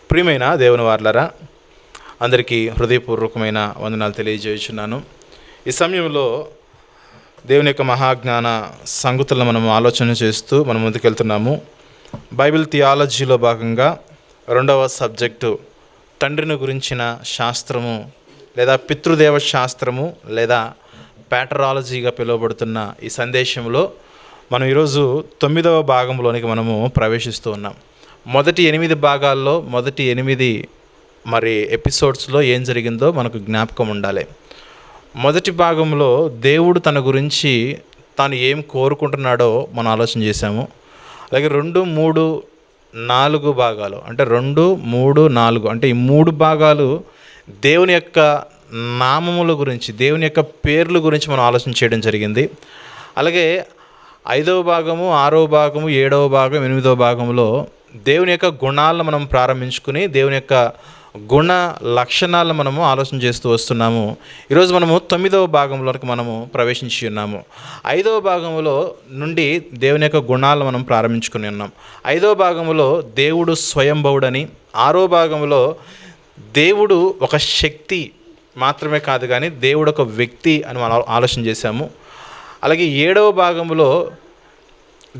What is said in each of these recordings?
ప్రియమైన దేవుని వారలారా, అందరికీ హృదయపూర్వకమైన వందనాలు తెలియజేయుచున్నాను. ఈ సమయంలో దేవుని యొక్క మహాజ్ఞాన సంగతులను మనం ఆలోచన చేస్తూ మనం ముందుకెళ్తున్నాము. బైబిల్ థియాలజీలో భాగంగా 2వ సబ్జెక్టు తండ్రిని గురించిన శాస్త్రము లేదా పితృదేవ శాస్త్రము లేదా ప్యాటరాలజీగా పిలువబడుతున్న ఈ సందేశంలో మనం ఈరోజు 9వ భాగంలోనికి మనము ప్రవేశిస్తూ ఉన్నాం. మొదటి 8 భాగాల్లో మొదటి 8 ఎపిసోడ్స్లో ఏం జరిగిందో మనకు జ్ఞాపకం ఉండాలి. మొదటి భాగంలో దేవుడు తన గురించి తాను ఏం కోరుకుంటున్నాడో మనం ఆలోచన చేశాము. అలాగే 2, 3, 4 భాగాలు అంటే 2, 3, 4 అంటే ఈ 3 భాగాలు దేవుని యొక్క నామముల గురించి, దేవుని యొక్క పేర్ల గురించి మనం ఆలోచన చేయడం జరిగింది. అలాగే 5వ భాగము, 6వ భాగము, 7వ భాగం, 8వ భాగంలో దేవుని యొక్క గుణాలను మనం ప్రారంభించుకుని దేవుని యొక్క గుణ లక్షణాలను మనము ఆలోచన చేస్తూ వస్తున్నాము. ఈరోజు మనము 9వ భాగంలోకి మనము ప్రవేశించి ఉన్నాము. 5వ భాగంలో నుండి దేవుని యొక్క గుణాలను మనం ప్రారంభించుకుని ఉన్నాం. 5వ భాగంలో దేవుడు స్వయంభవుడని, 6వ భాగంలో దేవుడు ఒక శక్తి మాత్రమే కాదు కానీ దేవుడు ఒక వ్యక్తి అని మనం ఆలోచన చేశాము. అలాగే 7వ భాగంలో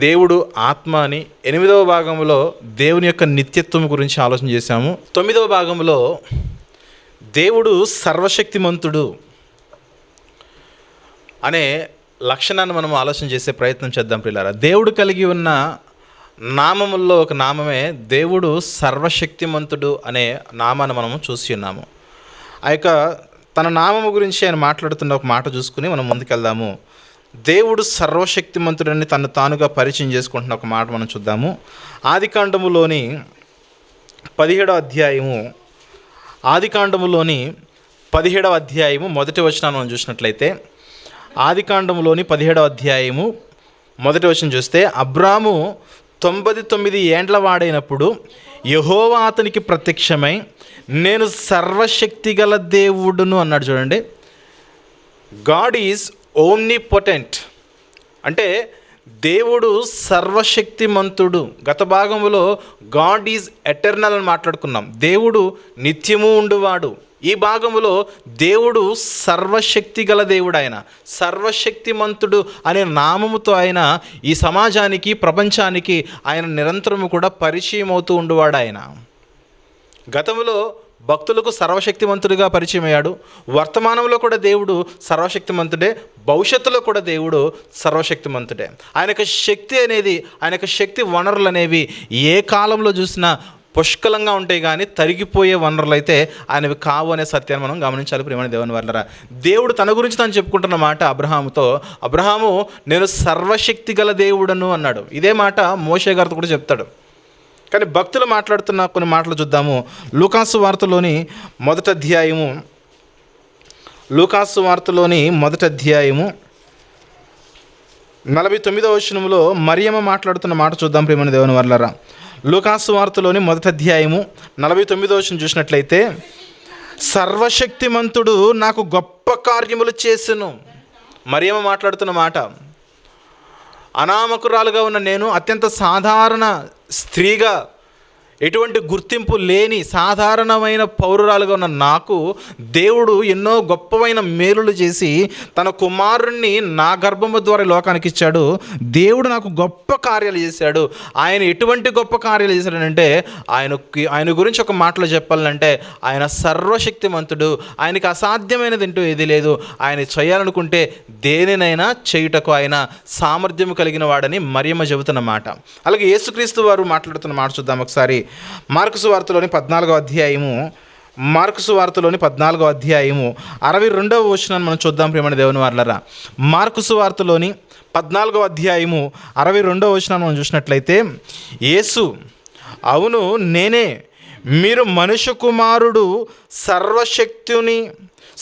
దేవుడు ఆత్మ అని, 8వ భాగంలో దేవుని యొక్క నిత్యత్వం గురించి ఆలోచన చేశాము. 9వ భాగంలో దేవుడు సర్వశక్తిమంతుడు అనే లక్షణాన్ని మనం ఆలోచన చేసే ప్రయత్నం చేద్దాం ప్రియులారా. దేవుడు కలిగి ఉన్న నామముల్లో ఒక నామమే దేవుడు సర్వశక్తిమంతుడు అనే నామాన్ని మనము చూసి ఉన్నాము. ఆ యొక్క తన నామము గురించి ఆయన మాట్లాడుతున్న ఒక మాట చూసుకుని మనం ముందుకెళ్దాము. దేవుడు సర్వశక్తిమంతుడని తను తానుగా పరిచయం చేసుకుంటున్న ఒక మాట మనం చూద్దాము. ఆదికాండములోని 17వ అధ్యాయము మొదటి వచనాన్ని మనం చూసినట్లయితే, ఆదికాండములోని 17వ అధ్యాయము మొదటి వచనం చూస్తే, అబ్రాము 99 ఏండ్ల వాడైనప్పుడు యెహోవా అతనికి ప్రత్యక్షమై నేను సర్వశక్తి గల దేవుడును అన్నాడు. చూడండి, గాడ్ ఈజ్ ఓమ్నిపొటెంట్ అంటే దేవుడు సర్వశక్తిమంతుడు. గత భాగంలో గాడ్ ఈజ్ ఎటర్నల్ అని మాట్లాడుకున్నాం. దేవుడు నిత్యము ఉండువాడు. ఈ భాగంలో దేవుడు సర్వశక్తి గల దేవుడు, ఆయన సర్వశక్తిమంతుడు అనే నామముతో ఆయన ఈ సమాజానికి, ప్రపంచానికి ఆయన నిరంతరము కూడా పరిచయం అవుతూ ఉండువాడు. ఆయన గతంలో భక్తులకు సర్వశక్తిమంతుడిగా పరిచయం అయ్యాడు. వర్తమానంలో కూడా దేవుడు సర్వశక్తిమంతుడే, భవిష్యత్తులో కూడా దేవుడు సర్వశక్తిమంతుడే. ఆయన యొక్క శక్తి అనేది, ఆయన యొక్క శక్తి వనరులు అనేవి ఏ కాలంలో చూసినా పుష్కలంగా ఉంటాయి కానీ తరిగిపోయే వనరులు అయితే ఆయనవి కావు అనే సత్యాన్ని మనం గమనించాలి. ప్రియమైన దేవుని వారలారా, దేవుడు తన గురించి తాను చెప్పుకుంటున్న మాట అబ్రహాముతో, అబ్రహాము నేను సర్వశక్తి గల దేవుడను అన్నాడు. ఇదే మాట మోషే గారితో కూడా చెప్తాడు. కానీ భక్తులు మాట్లాడుతున్న కొన్ని మాటలు చూద్దాము. లూకాసు వార్తలోని మొదటి అధ్యాయము 49వ వచనంలో మరియమ్మ మాట్లాడుతున్న మాట చూద్దాం ప్రియమైన దేవుని వారలారా. లూకాసు వార్తలోని మొదటి అధ్యాయము 49వ వచనం చూసినట్లయితే, సర్వశక్తిమంతుడు నాకు గొప్ప కార్యములు చేసెను. మరియమ్మ మాట్లాడుతున్న మాట, అనామకురాలుగా ఉన్న నేను, అత్యంత సాధారణ స్త్రీగా, ఎటువంటి గుర్తింపు లేని సాధారణమైన పౌరురాలుగా ఉన్న నాకు దేవుడు ఎన్నో గొప్పమైన మేలులు చేసి తన కుమారుణ్ణి నా గర్భము ద్వారా లోకానికి ఇచ్చాడు. దేవుడు నాకు గొప్ప కార్యాలు చేశాడు. ఆయన ఎటువంటి గొప్ప కార్యాలు చేశాడనంటే, ఆయన గురించి ఒక మాటలో చెప్పాలంటే ఆయన సర్వశక్తిమంతుడు. ఆయనకి అసాధ్యమైనది అంటూ ఏది లేదు. ఆయన చేయాలనుకుంటే దేనినైనా చేయుటకు ఆయన సామర్థ్యం కలిగిన వాడని మరియమ్మ చెబుతున్న మాట. అలాగే యేసుక్రీస్తు వారు మాట్లాడుతున్న మాట చూద్దాం ఒకసారి. మార్కు సువార్తలోని 14వ అధ్యాయము 62వ వచనాన్ని మనం చూద్దాం ప్రియమైన దేవుని వారలారా. మార్కు సువార్తలోని 14వ అధ్యాయము 62వ వచనాన్ని మనం చూసినట్లయితే, యేసు అవును నేనే, మీరు మనుష్య కుమారుడు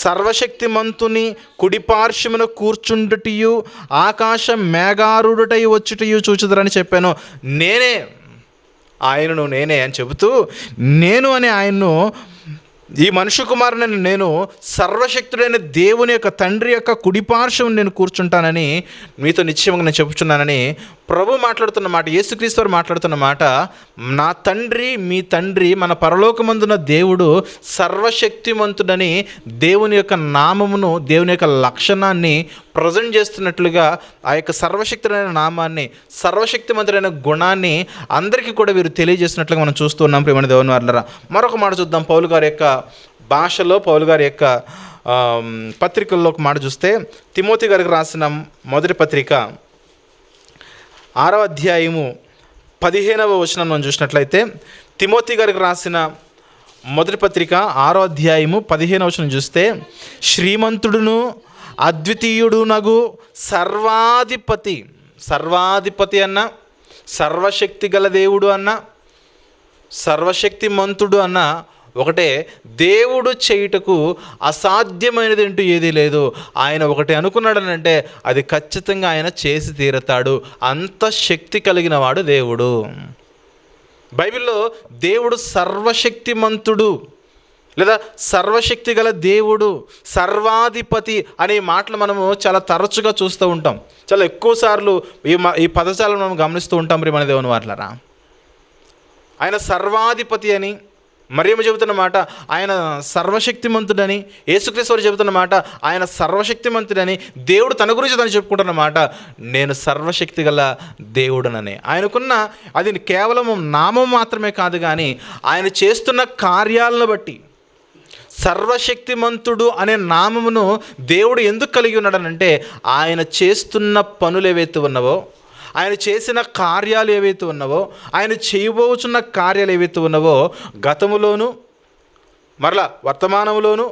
సర్వశక్తిమంతుని కుడిపార్శ్వమున కూర్చుండుటయు ఆకాశ మేఘారుడుటయు వచ్చుటయు చూచుదురని చెప్పాను. నేనే అని చెబుతూ నేను అనే ఆయన్ను ఈ మనుష్య కుమారుని నేను సర్వశక్తుడైన దేవుని యొక్క తండ్రి యొక్క కుడిపార్శ్వం నేను కూర్చుంటానని మీతో నిశ్చయంగా నేను చెప్పుచున్నానని ప్రభు మాట్లాడుతున్న మాట, యేసుక్రీస్తు వారు మాట్లాడుతున్న మాట. నా తండ్రి, మీ తండ్రి, మన పరలోకమందున్న దేవుడు సర్వశక్తిమంతుడని దేవుని యొక్క నామమును, దేవుని యొక్క లక్షణాన్ని ప్రజెంట్ చేస్తున్నట్లుగా ఆ యొక్క సర్వశక్తుడైన నామాన్ని, సర్వశక్తిమంతుడైన గుణాన్ని అందరికీ కూడా వీరు తెలియజేస్తున్నట్లుగా మనం చూస్తూ ఉన్నాం. ప్రియమైన దేవుని వారలారా, మరొక మాట చూద్దాం. పౌలు గారి యొక్క భాషలో, పౌలు గారి యొక్క పత్రికల్లో ఒక మాట చూస్తే, తిమోతి గారికి రాసిన మొదటి పత్రిక 6వ అధ్యాయము 15వ వచనం మనం చూసినట్లయితే, తిమోతి గారికి రాసిన మొదటి పత్రిక 6వ అధ్యాయము 15వ వచనం చూస్తే, శ్రీమంతుడును అద్వితీయుడునగు సర్వాధిపతి, సర్వాధిపతి అన్న, సర్వశక్తి గల దేవుడు అన్న, సర్వశక్తిమంతుడు అన్న ఒకటే. దేవుడు చేయుటకు అసాధ్యమైనది అంటూ ఏదీ లేదు. ఆయన ఒకటి అనుకున్నాడనంటే అది ఖచ్చితంగా ఆయన చేసి తీరతాడు. అంత శక్తి కలిగిన వాడు దేవుడు. బైబిల్లో దేవుడు సర్వశక్తిమంతుడు లేదా సర్వశక్తి గల దేవుడు, సర్వాధిపతి అనే మాటలు మనము చాలా తరచుగా చూస్తూ ఉంటాం. చాలా ఎక్కువ సార్లు ఈ పదజాలను మనం గమనిస్తూ ఉంటాం. మరి మన దేవుని వారలారా, ఆయన సర్వాధిపతి అని మరియమ్మ చెబుతున్న మాట, ఆయన సర్వశక్తిమంతుడని. యేసుక్రీస్తు వారు చెబుతున్న మాట, ఆయన సర్వశక్తిమంతుడని. దేవుడు తన గురించి తను చెప్పుకుంటున్న మాట, నేను సర్వశక్తి గల దేవుడనని. ఆయనకున్న అది కేవలం నామం మాత్రమే కాదు, కానీ ఆయన చేస్తున్న కార్యాలను బట్టి సర్వశక్తిమంతుడు అనే నామమును దేవుడు ఎందుకు కలిగి ఉన్నాడనంటే, ఆయన చేస్తున్న పనులు ఏవైతే ఉన్నావో, ఆయన చేసిన కార్యాలు ఏవైతే ఉన్నావో, ఆయన చేయబోచున్న కార్యాలు ఏవైతే ఉన్నావో, గతములోను, మరలా వర్తమానంలోను,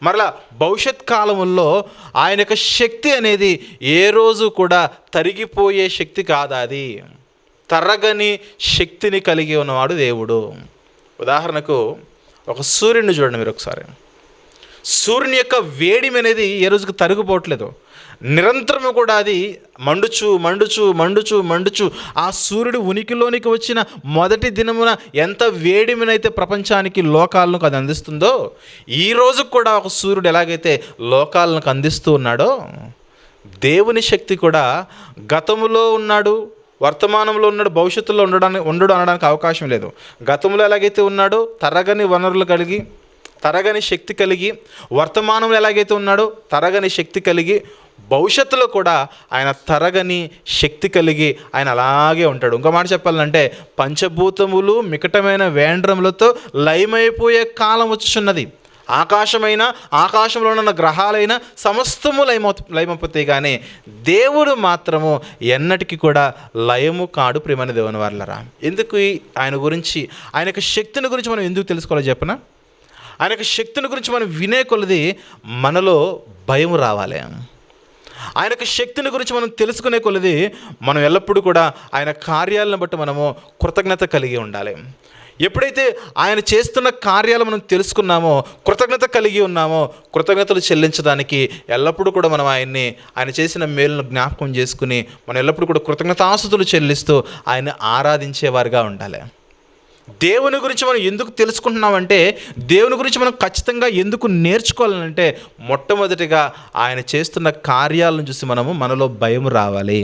మరలా భవిష్యత్ కాలముల్లో ఆయన యొక్క శక్తి అనేది ఏ రోజు కూడా తరిగిపోయే శక్తి కాదు. అది తరగని శక్తిని కలిగి ఉన్నవాడు దేవుడు. ఉదాహరణకు ఒక సూర్యుడిని చూడండి మీరు ఒకసారి. సూర్యుని యొక్క వేడిమి అనేది ఏ రోజుకు తరిగిపోవట్లేదు. నిరంతరము కూడా అది మండుచు మండుచు మండుచు మండుచు ఆ సూర్యుడు ఉనికిలోనికి వచ్చిన మొదటి దినమున ఎంత వేడిమినైతే ప్రపంచానికి, లోకాలను అది అందిస్తుందో, ఈరోజు కూడా ఒక సూర్యుడు ఎలాగైతే లోకాలను అందిస్తూ ఉన్నాడో, దేవుని శక్తి కూడా గతములో ఉన్నాడు, వర్తమానంలో ఉన్నాడు, భవిష్యత్తులో ఉండడు అనడానికి అవకాశం లేదు. గతంలో ఎలాగైతే ఉన్నాడో తరగని వనరులు కలిగి, తరగని శక్తి కలిగి, వర్తమానంలో ఎలాగైతే ఉన్నాడో తరగని శక్తి కలిగి, భవిష్యత్తులో కూడా ఆయన తరగని శక్తి కలిగి ఆయన అలాగే ఉంటాడు. ఇంకో మాట చెప్పాలంటే, పంచభూతములు మికటమైన వేండ్రములతో లయమైపోయే కాలం వచ్చుచున్నది. ఆకాశమైన, ఆకాశంలో ఉన్న గ్రహాలైన సమస్తము లయమైపోతాయి, కానీ దేవుడు మాత్రము ఎన్నటికీ కూడా లయము కాడు. ప్రియమైన దేవుని వారలారా, ఎందుకు ఆయన గురించి, ఆయన యొక్క శక్తిని గురించి మనం ఎందుకు తెలుసుకోవాలో చెప్పనా? ఆయన యొక్క శక్తిని గురించి మనం వినే కొలది మనలో భయం రావాలి. ఆయన యొక్క శక్తిని గురించి మనం తెలుసుకునే కొలది మనం ఎల్లప్పుడూ కూడా ఆయన కార్యాలను బట్టి మనము కృతజ్ఞత కలిగి ఉండాలి. ఎప్పుడైతే ఆయన చేస్తున్న కార్యాలు మనం తెలుసుకున్నామో, కృతజ్ఞత కలిగి ఉన్నామో, కృతజ్ఞతలు చెల్లించడానికి ఎల్లప్పుడూ కూడా మనం ఆయన చేసిన మేలును జ్ఞాపకం చేసుకుని మనం ఎల్లప్పుడూ కూడా కృతజ్ఞతాస్తుతులు చెల్లిస్తూ ఆయన ఆరాధించేవారుగా ఉండాలి. దేవుని గురించి మనం ఎందుకు తెలుసుకుంటున్నామంటే, దేవుని గురించి మనం ఖచ్చితంగా ఎందుకు నేర్చుకోవాలంటే, మొట్టమొదటిగా ఆయన చేస్తున్న కార్యాలను చూసి మనలో భయం రావాలి.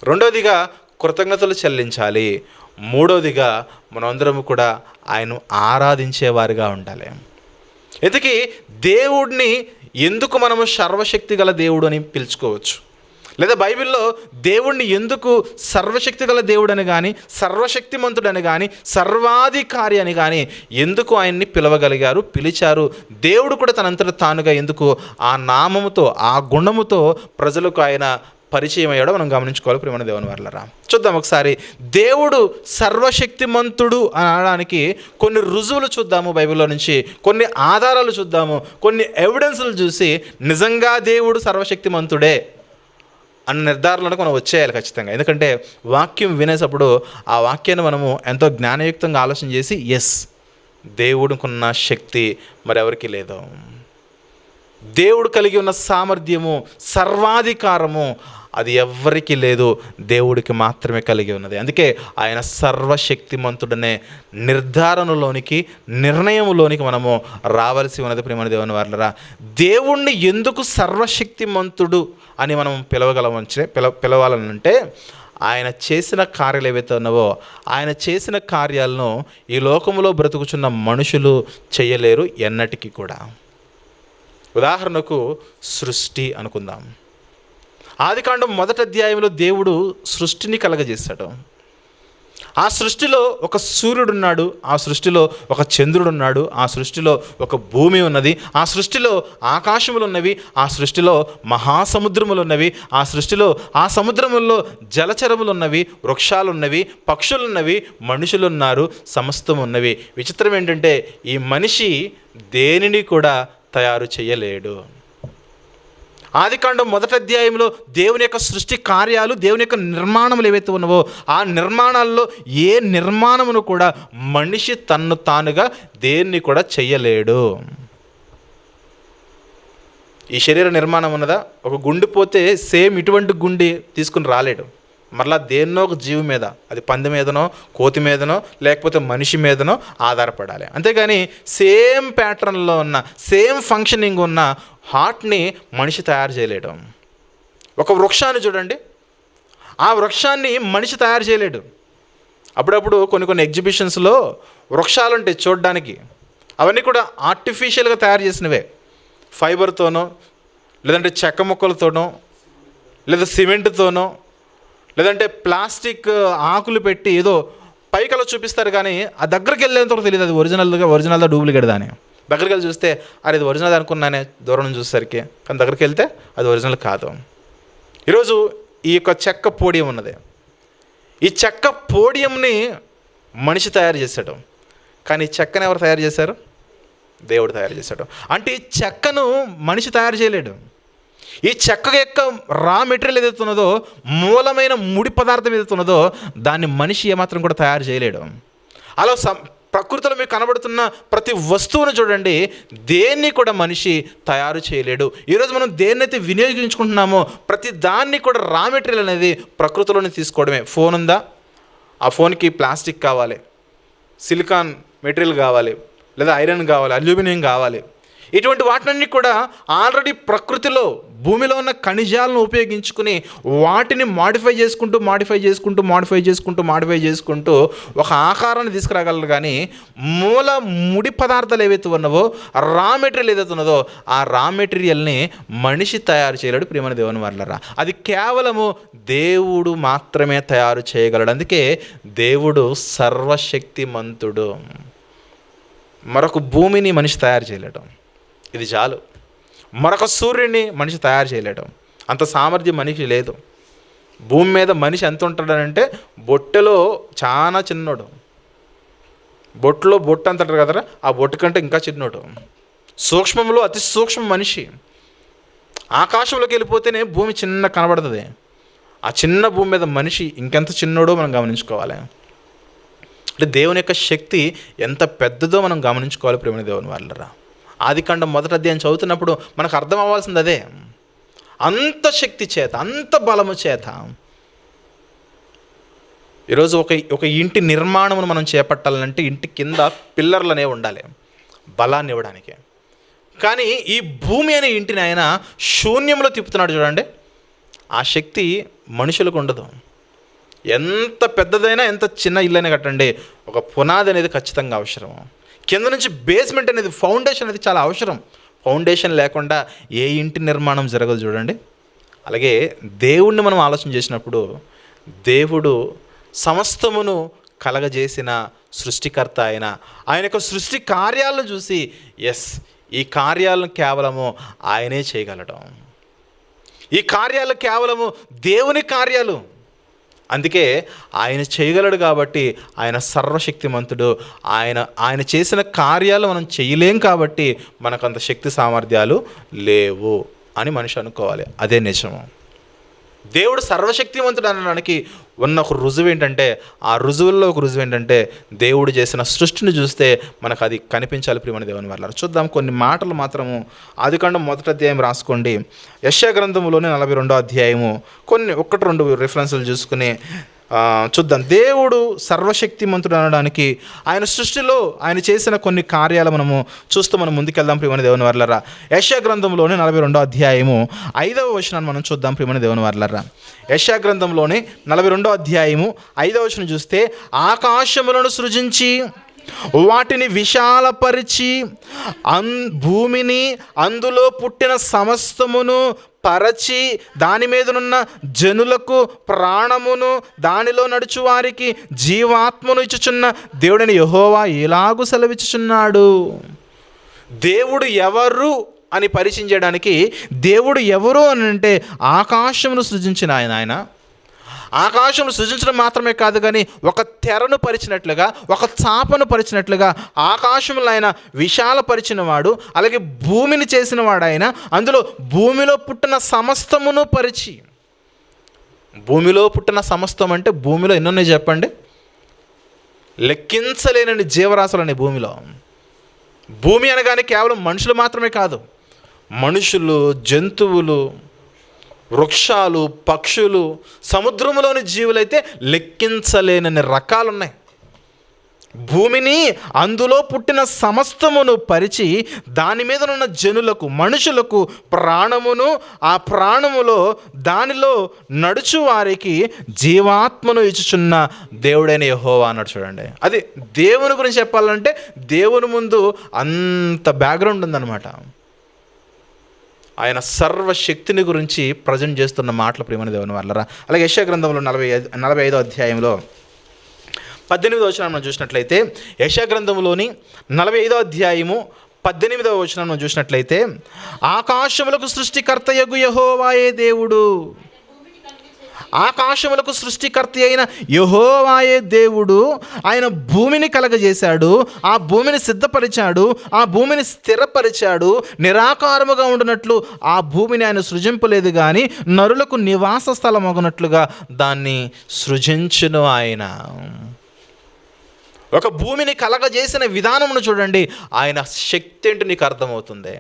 రెండవదిగా కృతజ్ఞతలు చెల్లించాలి. మూడవదిగా మనందరము కూడా ఆయన ఆరాధించేవారుగా ఉండాలి. ఇంతకీ దేవుడిని ఎందుకు మనము సర్వశక్తి గల దేవుడు అని పిలుచుకోవచ్చు, లేదా బైబిల్లో దేవుణ్ణి ఎందుకు సర్వశక్తి గల దేవుడని కానీ, సర్వశక్తిమంతుడని కానీ, సర్వాధికారి అని కానీ ఎందుకు ఆయన్ని పిలవగలిగారు, పిలిచారు? దేవుడు కూడా తనంతట తానుగా ఎందుకు ఆ నామముతో, ఆ గుణముతో ప్రజలకు ఆయన పరిచయం అయ్యాడో మనం గమనించుకోవాలి. ప్రియమైన దేవుని వారలారా, చూద్దాం ఒకసారి. దేవుడు సర్వశక్తిమంతుడు అని అనడానికి కొన్ని రుజువులు చూద్దాము బైబిల్లో నుంచి, కొన్ని ఆధారాలు చూద్దాము, కొన్ని ఎవిడెన్స్లు చూసి నిజంగా దేవుడు సర్వశక్తిమంతుడే అన్న నిర్ధారణలకు మనం వచ్చేయాలి ఖచ్చితంగా. ఎందుకంటే వాక్యం వినేటప్పుడు ఆ వాక్యాన్ని మనము ఎంతో జ్ఞానయుక్తంగా ఆలోచన చేసి, ఎస్, దేవుడికున్న శక్తి మరెవరికి లేదు, దేవుడు కలిగి ఉన్న సామర్థ్యము, సర్వాధికారము, అది ఎవ్వరికీ లేదు, దేవుడికి మాత్రమే కలిగి ఉన్నది. అందుకే ఆయన సర్వశక్తిమంతుడనే నిర్ణయంలోనికి మనము రావాల్సి ఉన్నది. ప్రియమైన దేవుని వారలారా, దేవుణ్ణి ఎందుకు సర్వశక్తిమంతుడు అని మనం పిలవాలనంటే, ఆయన చేసిన కార్యాలు ఏవైతే ఉన్నావో, ఆయన చేసిన కార్యాలను ఈ లోకంలో బ్రతుకుచున్న మనుషులు చేయలేరు ఎన్నటికీ కూడా. ఉదాహరణకు సృష్టి అనుకుందాం. ఆదికాండం 1వ అధ్యాయంలో దేవుడు సృష్టిని కలగజేశాడు. ఆ సృష్టిలో ఒక సూర్యుడున్నాడు, ఆ సృష్టిలో ఒక చంద్రుడున్నాడు, ఆ సృష్టిలో ఒక భూమి ఉన్నది, ఆ సృష్టిలో ఆకాశములు ఉన్నవి, ఆ సృష్టిలో మహాసముద్రములు ఉన్నవి, ఆ సృష్టిలో ఆ సముద్రముల్లో జలచరములు ఉన్నవి, వృక్షాలు ఉన్నవి, పక్షులు ఉన్నవి, మనుషులు ఉన్నారు, సమస్తం ఉన్నవి. విచిత్రం ఏంటంటే, ఈ మనిషి దేనిని కూడా తయారు చేయలేడు. ఆదికాండం 1వ అధ్యాయంలో దేవుని యొక్క సృష్టి కార్యాలు, దేవుని యొక్క నిర్మాణములు ఏవైతే ఉన్నావో, ఆ నిర్మాణాల్లో ఏ నిర్మాణమును కూడా మనిషి తన్ను తానుగా దేన్ని కూడా చెయ్యలేడు. ఈ శరీర నిర్మాణం ఉన్నదా, ఒక గుండె పోతే సేమ్ ఇటువంటి గుండె తీసుకుని రాలేడు. మరలా దేన్నో ఒక జీవి మీద, అది పంది మీదనో, కోతి మీదనో, లేకపోతే మనిషి మీదనో ఆధారపడాలి. అంతేగాని సేమ్ ప్యాటర్న్లో ఉన్న, సేమ్ ఫంక్షనింగ్ ఉన్న హార్ట్ని మనిషి తయారు చేయలేడు. ఒక వృక్షాన్ని చూడండి, ఆ వృక్షాన్ని మనిషి తయారు చేయలేడు. అప్పుడప్పుడు కొన్ని ఎగ్జిబిషన్స్లో వృక్షాలు ఉంటాయి చూడడానికి, అవన్నీ కూడా ఆర్టిఫిషియల్గా తయారు చేసినవే. ఫైబర్తోనో, లేదంటే చెక్క ముక్కలతోనో, లేదా సిమెంట్తోనో, లేదంటే ప్లాస్టిక్ ఆకులు పెట్టి ఏదో పైకలో చూపిస్తారు, కానీ ఆ దగ్గరికి వెళ్ళేంతవరకు తెలియదు అది ఒరిజినల్గా డూప్లికేట్ దాని. దగ్గరికి వెళ్ళి చూస్తే అది ఒరిజినల్ అనుకున్నానే దూరం నుంచి చూసేసరికి, కానీ దగ్గరికి వెళ్తే అది ఒరిజినల్ కాదు. ఈరోజు ఈ యొక్క చెక్క పోడియం ఉన్నది, ఈ చెక్క పోడియంని మనిషి తయారు చేశాడు, కానీ ఈ చెక్కను ఎవరు తయారు చేశారు? దేవుడు తయారు చేశాడు. అంటే ఈ చెక్కను మనిషి తయారు చేయలేడు. ఈ చెక్క యొక్క రా మెటీరియల్ ఏదైతే ఉన్నదో, మూలమైన ముడి పదార్థం ఏదైతే ఉన్నదో, దాన్ని మనిషి ఏమాత్రం కూడా తయారు చేయలేడు. అలా ప్రకృతిలో మీకు కనబడుతున్న ప్రతి వస్తువును చూడండి, దేన్ని కూడా మనిషి తయారు చేయలేడు. ఈరోజు మనం దేన్నైతే వినియోగించుకుంటున్నామో ప్రతి దాన్ని కూడా రా మెటీరియల్ అనేది ప్రకృతిలోనే తీసుకోవడమే. ఫోన్ ఉందా, ఆ ఫోన్కి ప్లాస్టిక్ కావాలి, సిలికాన్ మెటీరియల్ కావాలి, లేదా ఐరన్ కావాలి, అల్యూమినియం కావాలి. ఇటువంటి వాటిని కూడా ఆల్రెడీ ప్రకృతిలో భూమిలో ఉన్న ఖనిజాలను ఉపయోగించుకుని వాటిని మాడిఫై చేసుకుంటూ ఒక ఆకారాన్ని తీసుకురాగలరు. కానీ ముడి పదార్థాలు ఏవైతే ఉన్నావో, రా మెటీరియల్ ఏదైతే ఉన్నదో, ఆ రా మెటీరియల్ని మనిషి తయారు చేయలేడు. ప్రియమైన దేవుని వారలారా, అది కేవలము దేవుడు మాత్రమే తయారు చేయగలడు. అందుకే దేవుడు సర్వశక్తిమంతుడు. మరొక భూమిని మనిషి తయారు చేయలేడు, ఇది చాలు. మరొక సూర్యుడిని మనిషి తయారు చేయలేడు, అంత సామర్థ్యం మనిషి లేదు. భూమి మీద మనిషి ఎంత ఉంటాడనంటే, బొట్టెలో చాలా చిన్నోడు, బొట్టులో బొట్టు అంటారు కదరా, ఆ బొట్టు కంటే ఇంకా చిన్నోడు. సూక్ష్మంలో అతి సూక్ష్మ మనిషి. ఆకాశంలోకి వెళ్ళిపోతేనే భూమి చిన్న కనబడుతుంది. ఆ చిన్న భూమి మీద మనిషి ఇంకెంత చిన్నోడో మనం గమనించుకోవాలి. అంటే దేవుని యొక్క శక్తి ఎంత పెద్దదో మనం గమనించుకోవాలి. ప్రియమైన దేవుని వాళ్ళరా, ఆదికాండం 1వ అధ్యాయం చదువుతున్నప్పుడు మనకు అర్థం అవ్వాల్సింది అదే. అంత శక్తి చేత, అంత బలము చేత ఈరోజు ఒక ఇంటి నిర్మాణమును మనం చేపట్టాలంటే ఇంటి కింద పిల్లర్లు అనేవి ఉండాలి బలాన్ని ఇవ్వడానికి. కానీ ఈ భూమి అనే ఇంటిని ఆయన శూన్యంలో తిప్పుతున్నాడు చూడండి. ఆ శక్తి మనుషులకు ఉండదు. ఎంత పెద్దదైనా, ఎంత చిన్న ఇల్లైనా కట్టండి, ఒక పునాది అనేది ఖచ్చితంగా అవసరం. కింద నుంచి బేస్మెంట్ అనేది, ఫౌండేషన్ అనేది చాలా అవసరం. ఫౌండేషన్ లేకుండా ఏ ఇంటి నిర్మాణం జరగదు చూడండి. అలాగే దేవుణ్ణి మనం ఆలోచన చేసినప్పుడు, దేవుడు సమస్తమును కలగజేసిన సృష్టికర్త ఆయన యొక్క సృష్టి కార్యాలను చూసి ఈ కార్యాలను కేవలము ఆయనే చేయగలడు. ఈ కార్యాలు కేవలము దేవుని కార్యాలు. అందుకే ఆయన చేయగలడు కాబట్టి ఆయన సర్వశక్తిమంతుడు. ఆయన చేసిన కార్యాలు మనం చేయలేం కాబట్టి మనకు అంత శక్తి సామర్థ్యాలు లేవు అని మనిషి అనుకోవాలి. అదే నిజము. దేవుడు సర్వశక్తివంతుడు అనడానికి ఉన్న ఒక రుజువు ఏంటంటే, ఆ రుజువుల్లో ఒక రుజువు ఏంటంటే, దేవుడు చేసిన సృష్టిని చూస్తే మనకు అది కనిపించాలి. ప్రియమైన దేవుని వల్ల చూద్దాం కొన్ని మాటలు మాత్రము. ఆదికాండం 1వ అధ్యాయం రాసుకోండి. యెషయా గ్రంథంలోని 42వ అధ్యాయము కొన్ని 1-2 రిఫరెన్సులు చూసుకుని చూద్దాం. దేవుడు సర్వశక్తిమంతుడు అనడానికి ఆయన సృష్టిలో ఆయన చేసిన కొన్ని కార్యాలు మనము చూస్తూ మనం ముందుకెళ్దాం. ప్రియమైన దేవుని వర్లరా, యెషయా గ్రంథంలోని 42వ అధ్యాయము 5వ వచనాన్ని మనం చూద్దాం. ప్రియమైన దేవుని వర్లరా, యెషయా గ్రంథంలోని 42వ అధ్యాయము 5వ వచనం చూస్తే, ఆకాశములను సృజించి వాటిని విశాలపరిచి భూమిని అందులో పుట్టిన సమస్తమును పరచి దాని మీదనున్న జనులకు ప్రాణమును దానిలో నడుచు వారికి జీవాత్మను ఇచ్చుచున్న దేవుడని యెహోవా ఎలాగూ సెలవిచ్చుచున్నాడు. దేవుడు ఎవరు అని పరిచయం చేయడానికి, దేవుడు ఎవరు అని అంటే ఆకాశమును సృజించిన ఆయన ఆకాశంను సృజించడం మాత్రమే కాదు కానీ ఒక తెరను పరిచినట్లుగా, ఒక చాపను పరిచినట్లుగా ఆకాశంలో ఆయన విశాలపరిచిన వాడు. అలాగే భూమిని చేసిన వాడు ఆయన. అందులో భూమిలో పుట్టిన సమస్తమును పరిచి, భూమిలో పుట్టిన సమస్తం అంటే భూమిలో ఎన్నున్నాయి చెప్పండి? లెక్కించలేనని జీవరాశులు అనే భూమిలో. భూమి అనగానే కేవలం మనుషులు మాత్రమే కాదు, మనుషులు, జంతువులు, వృక్షాలు, పక్షులు, సముద్రంలోని జీవులైతే లెక్కించలేనన్ని రకాలున్నాయి. భూమిని అందులో పుట్టిన సమస్తమును పరిచి దాని మీద ఉన్న జనులకు, మనుషులకు ప్రాణమును, ఆ ప్రాణములో దానిలో నడుచు వారికి జీవాత్మను ఇచ్చుచున్న దేవుడైన యెహోవా అన్నాడు. చూడండి, అది దేవుని గురించి చెప్పాలంటే దేవుని ముందు అంత బ్యాక్గ్రౌండ్ ఉందన్నమాట. ఆయన సర్వశక్తిని గురించి ప్రజెంట్ చేస్తున్న మాటలు ప్రియమైన దేవుని వాళ్ళరా. అలాగే యెషయా గ్రంథంలో 45వ అధ్యాయంలో 18వ వచనం మనం చూసినట్లయితే, యెషయా గ్రంథంలోని 45వ అధ్యాయము 18వ వచనం మనం చూసినట్లయితే, ఆకాశములకు సృష్టికర్తయగు యెహోవాయే దేవుడు. ఆకాశములకు సృష్టికర్త అయిన యెహోవాయే దేవుడు. ఆయన భూమిని కలగజేశాడు, ఆ భూమిని సిద్ధపరిచాడు, ఆ భూమిని స్థిరపరిచాడు. నిరాకారముగా ఉండినట్లు ఆ భూమిని ఆయన సృజింపలేదు కానీ నరులకు నివాస స్థలం అగునట్లుగా దాన్ని సృజించును ఆయన. ఒక భూమిని కలగజేసిన విధానమును చూడండి. ఆయన శక్తి ఏంటో నీకు అర్థమవుతుంది.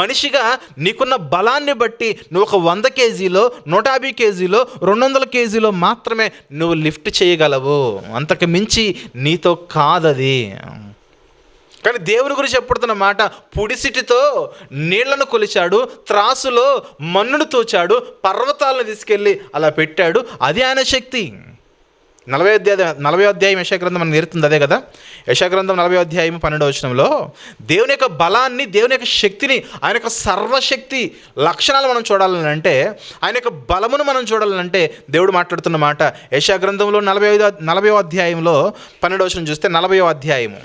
మనిషిగా నీకున్న బలాన్ని బట్టి నువ్వు ఒక 100 కేజీలో, 150 కేజీలో, 200 కేజీలో మాత్రమే నువ్వు లిఫ్ట్ చేయగలవు. అంతకు మించి నీతో కాదది. కానీ దేవుని గురించి చెప్పుడుతున్న మాట, పుడిసిటితో నీళ్లను కొలిచాడు, త్రాసులో మన్నును తోచాడు, పర్వతాలను తీసుకెళ్ళి అలా పెట్టాడు. అది ఆయన శక్తి. 40వ అధ్యాయం యెషయా గ్రంథం మనకు నేర్పుతుంది అదే కదా. యెషయా గ్రంథం 40వ అధ్యాయం 12వ వచనంలో దేవుని యొక్క బలాన్ని, దేవుని యొక్క శక్తిని, ఆయన యొక్క సర్వశక్తి లక్షణాలు మనం చూడాలంటే, ఆయన యొక్క బలమును మనం చూడాలంటే దేవుడు మాట్లాడుతున్న మాట యెషయా గ్రంథంలో 40వ అధ్యాయంలో 12వ వచనం చూస్తే, 40వ అధ్యాయము,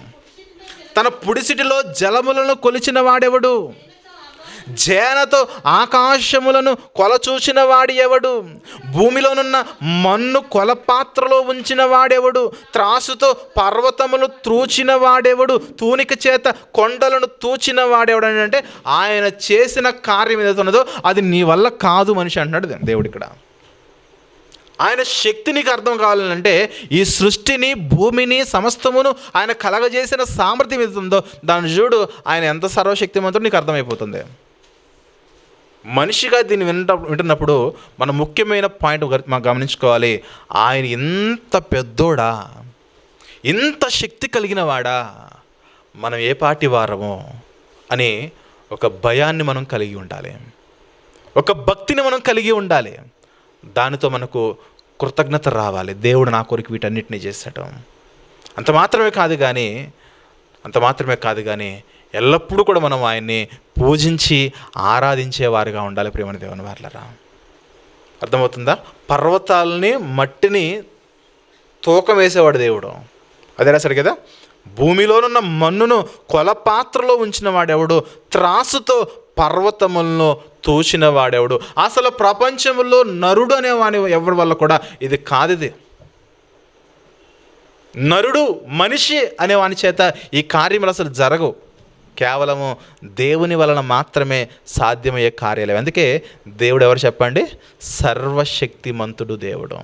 తన పుడిసిటిలో జలములను కొలిచిన వాడెవడు? జేనతో ఆకాశములను కొలచూచిన వాడు ఎవడు? భూమిలోనున్న మన్ను కొలపాత్రలో ఉంచిన వాడెవడు? త్రాసుతో పర్వతములు త్రూచిన వాడెవడు? తూనిక చేత కొండలను తూచిన వాడెవడు? అని అంటే ఆయన చేసిన కార్యం ఏదైతే ఉన్నదో అది నీ వల్ల కాదు మనిషి అంటున్నాడు దేవుడు ఇక్కడ. ఆయన శక్తి నీకు అర్థం కావాలంటే ఈ సృష్టిని, భూమిని, సమస్తమును ఆయన కలగజేసిన సామర్థ్యం ఏదైతుందో దాన్ని చూడు. ఆయన ఎంత సర్వశక్తిమంతుడో నీకు అర్థమైపోతుంది. మనిషిగా దీన్ని వింటున్నప్పుడు మనం ముఖ్యమైన పాయింట్ మనం గమనించుకోవాలి. ఆయన ఇంత పెద్దోడా, ఇంత శక్తి కలిగిన వాడా, మనం ఏ పాటి వారమో అని ఒక భయాన్ని మనం కలిగి ఉండాలి, ఒక భక్తిని మనం కలిగి ఉండాలి. దానితో మనకు కృతజ్ఞత రావాలి. దేవుడు నా కొరకు వీటన్నిటిని చేశాడు. అంత మాత్రమే కాదు కానీ ఎల్లప్పుడూ కూడా మనం ఆయన్ని పూజించి ఆరాధించేవారుగా ఉండాలి. ప్రియమైన దేవుని వారలారా, అర్థమవుతుందా? పర్వతాలని, మట్టిని తూకం వేసేవాడు దేవుడు. అదే రాశాడు కదా, భూమిలోనున్న మన్నును కొలపాత్రలో ఉంచిన వాడెవడు? త్రాసుతో పర్వతములను తోచిన వాడెవడు? అసలు ప్రపంచంలో నరుడు అనేవాని ఎవరి వల్ల కూడా ఇది కాదు. ఇది నరుడు, మనిషి అనేవాని చేత ఈ కార్యములు అసలు జరగవు. కేవలము దేవుని వలన మాత్రమే సాధ్యమయ్యే కార్యాలు. అందుకే దేవుడు ఎవరు చెప్పండి? సర్వశక్తిమంతుడు దేవుడు.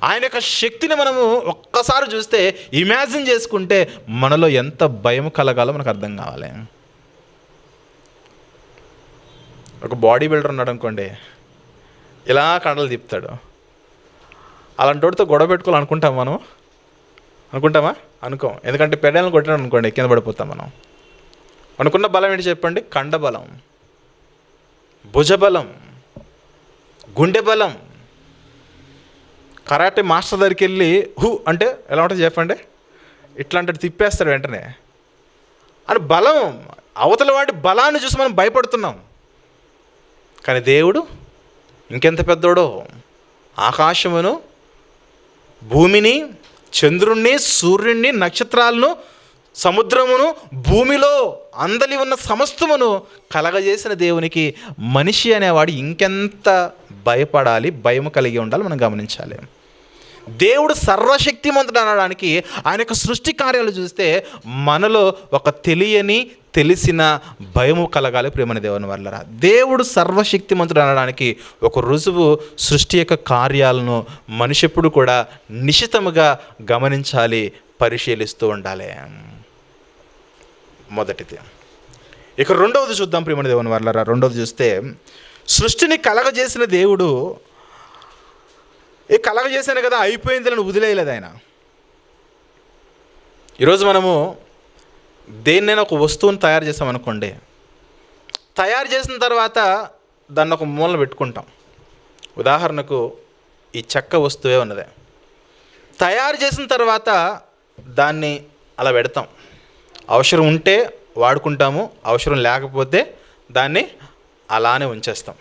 ఆయన యొక్క శక్తిని మనము ఒక్కసారి చూస్తే, ఇమాజిన్ చేసుకుంటే మనలో ఎంత భయం కలగాలో మనకు అర్థం కావాలి. ఒక బాడీ బిల్డర్ ఉన్నాడు అనుకోండి, ఇలా కండలు తిప్పుతాడు. అలాంటి వాడితో గొడవ పెట్టుకోవాలనుకుంటాం మనం? అనుకుంటామా? అనుకోం. ఎందుకంటే పెడలను కొట్టాడు అనుకోండి, కింద పడిపోతాం మనం. అనుకున్న బలం ఏంటి చెప్పండి? కండ బలం, భుజబలం, గుండె బలం. కరాటే మాస్టర్ దగ్గరికి వెళ్ళి హూ అంటే ఎలా ఉంటుంది చెప్పండి? ఇట్లాంటి తిప్పేస్తాడు వెంటనే. అని బలం, అవతల వాడి బలాన్ని చూసి మనం భయపడుతున్నాం. కానీ దేవుడు ఇంకెంత పెద్దోడో! ఆకాశమును, భూమిని, చంద్రుణ్ణి, సూర్యుణ్ణి, నక్షత్రాలను, సముద్రమును, భూమిలో అందలి ఉన్న సమస్తమును కలగజేసిన దేవునికి మనిషి అనేవాడు ఇంకెంత భయపడాలి, భయం కలిగి ఉండాలి మనం గమనించాలి. దేవుడు సర్వశక్తిమంతుడు అనడానికి ఆయన యొక్క సృష్టి కార్యాలు చూస్తే మనలో ఒక తెలిసిన భయము కలగాలి. ప్రేమని దేవుని వల్లరా, దేవుడు సర్వశక్తిమంతుడు అనడానికి ఒక రుజువు సృష్టి యొక్క కార్యాలను మనిషి ఎప్పుడు కూడా నిశితముగా గమనించాలి, పరిశీలిస్తూ ఉండాలి. మొదటిది. ఇక రెండవది చూద్దాం ప్రేమని దేవుని వల్లరా. రెండవది చూస్తే, సృష్టిని కలగజేసిన దేవుడు కలగజేశాను కదా అయిపోయింది అని వదిలేయలేదు ఆయన. ఈరోజు మనము దేన్నైనా ఒక వస్తువుని తయారు చేసామనుకోండి, తయారు చేసిన తర్వాత దాన్ని ఒక మూలన పెట్టుకుంటాం. ఉదాహరణకు ఈ చెక్క వస్తువే ఉన్నది. తయారు చేసిన తర్వాత దాన్ని అలా పెడతాం. అవసరం ఉంటే వాడుకుంటాము, అవసరం లేకపోతే దాన్ని అలానే ఉంచేస్తాం.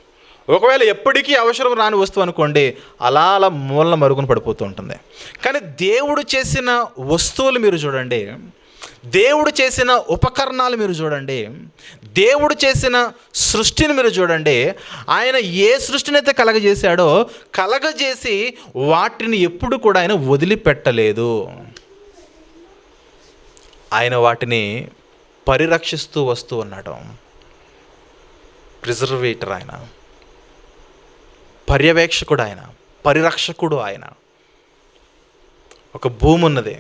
ఒకవేళ ఎప్పటికీ అవసరం రాని వస్తువు అనుకోండి, అలా మూలన మరుగున పడిపోతూ ఉంటుంది. కానీ దేవుడు చేసిన వస్తువులు మీరు చూడండి, దేవుడు చేసిన ఉపకరణాలు మీరు చూడండి, దేవుడు చేసిన సృష్టిని మీరు చూడండి. ఆయన ఏ సృష్టిని అయితే కలగజేశాడో కలగజేసి వాటిని ఎప్పుడు కూడా ఆయన వదిలిపెట్టలేదు. ఆయన వాటిని పరిరక్షిస్తూ వస్తూ ఉన్నాడు. ప్రిజర్వేటర్ ఆయన, పర్యవేక్షకుడు ఆయన, పరిరక్షకుడు ఆయన. ఒక భూమి ఉన్నది,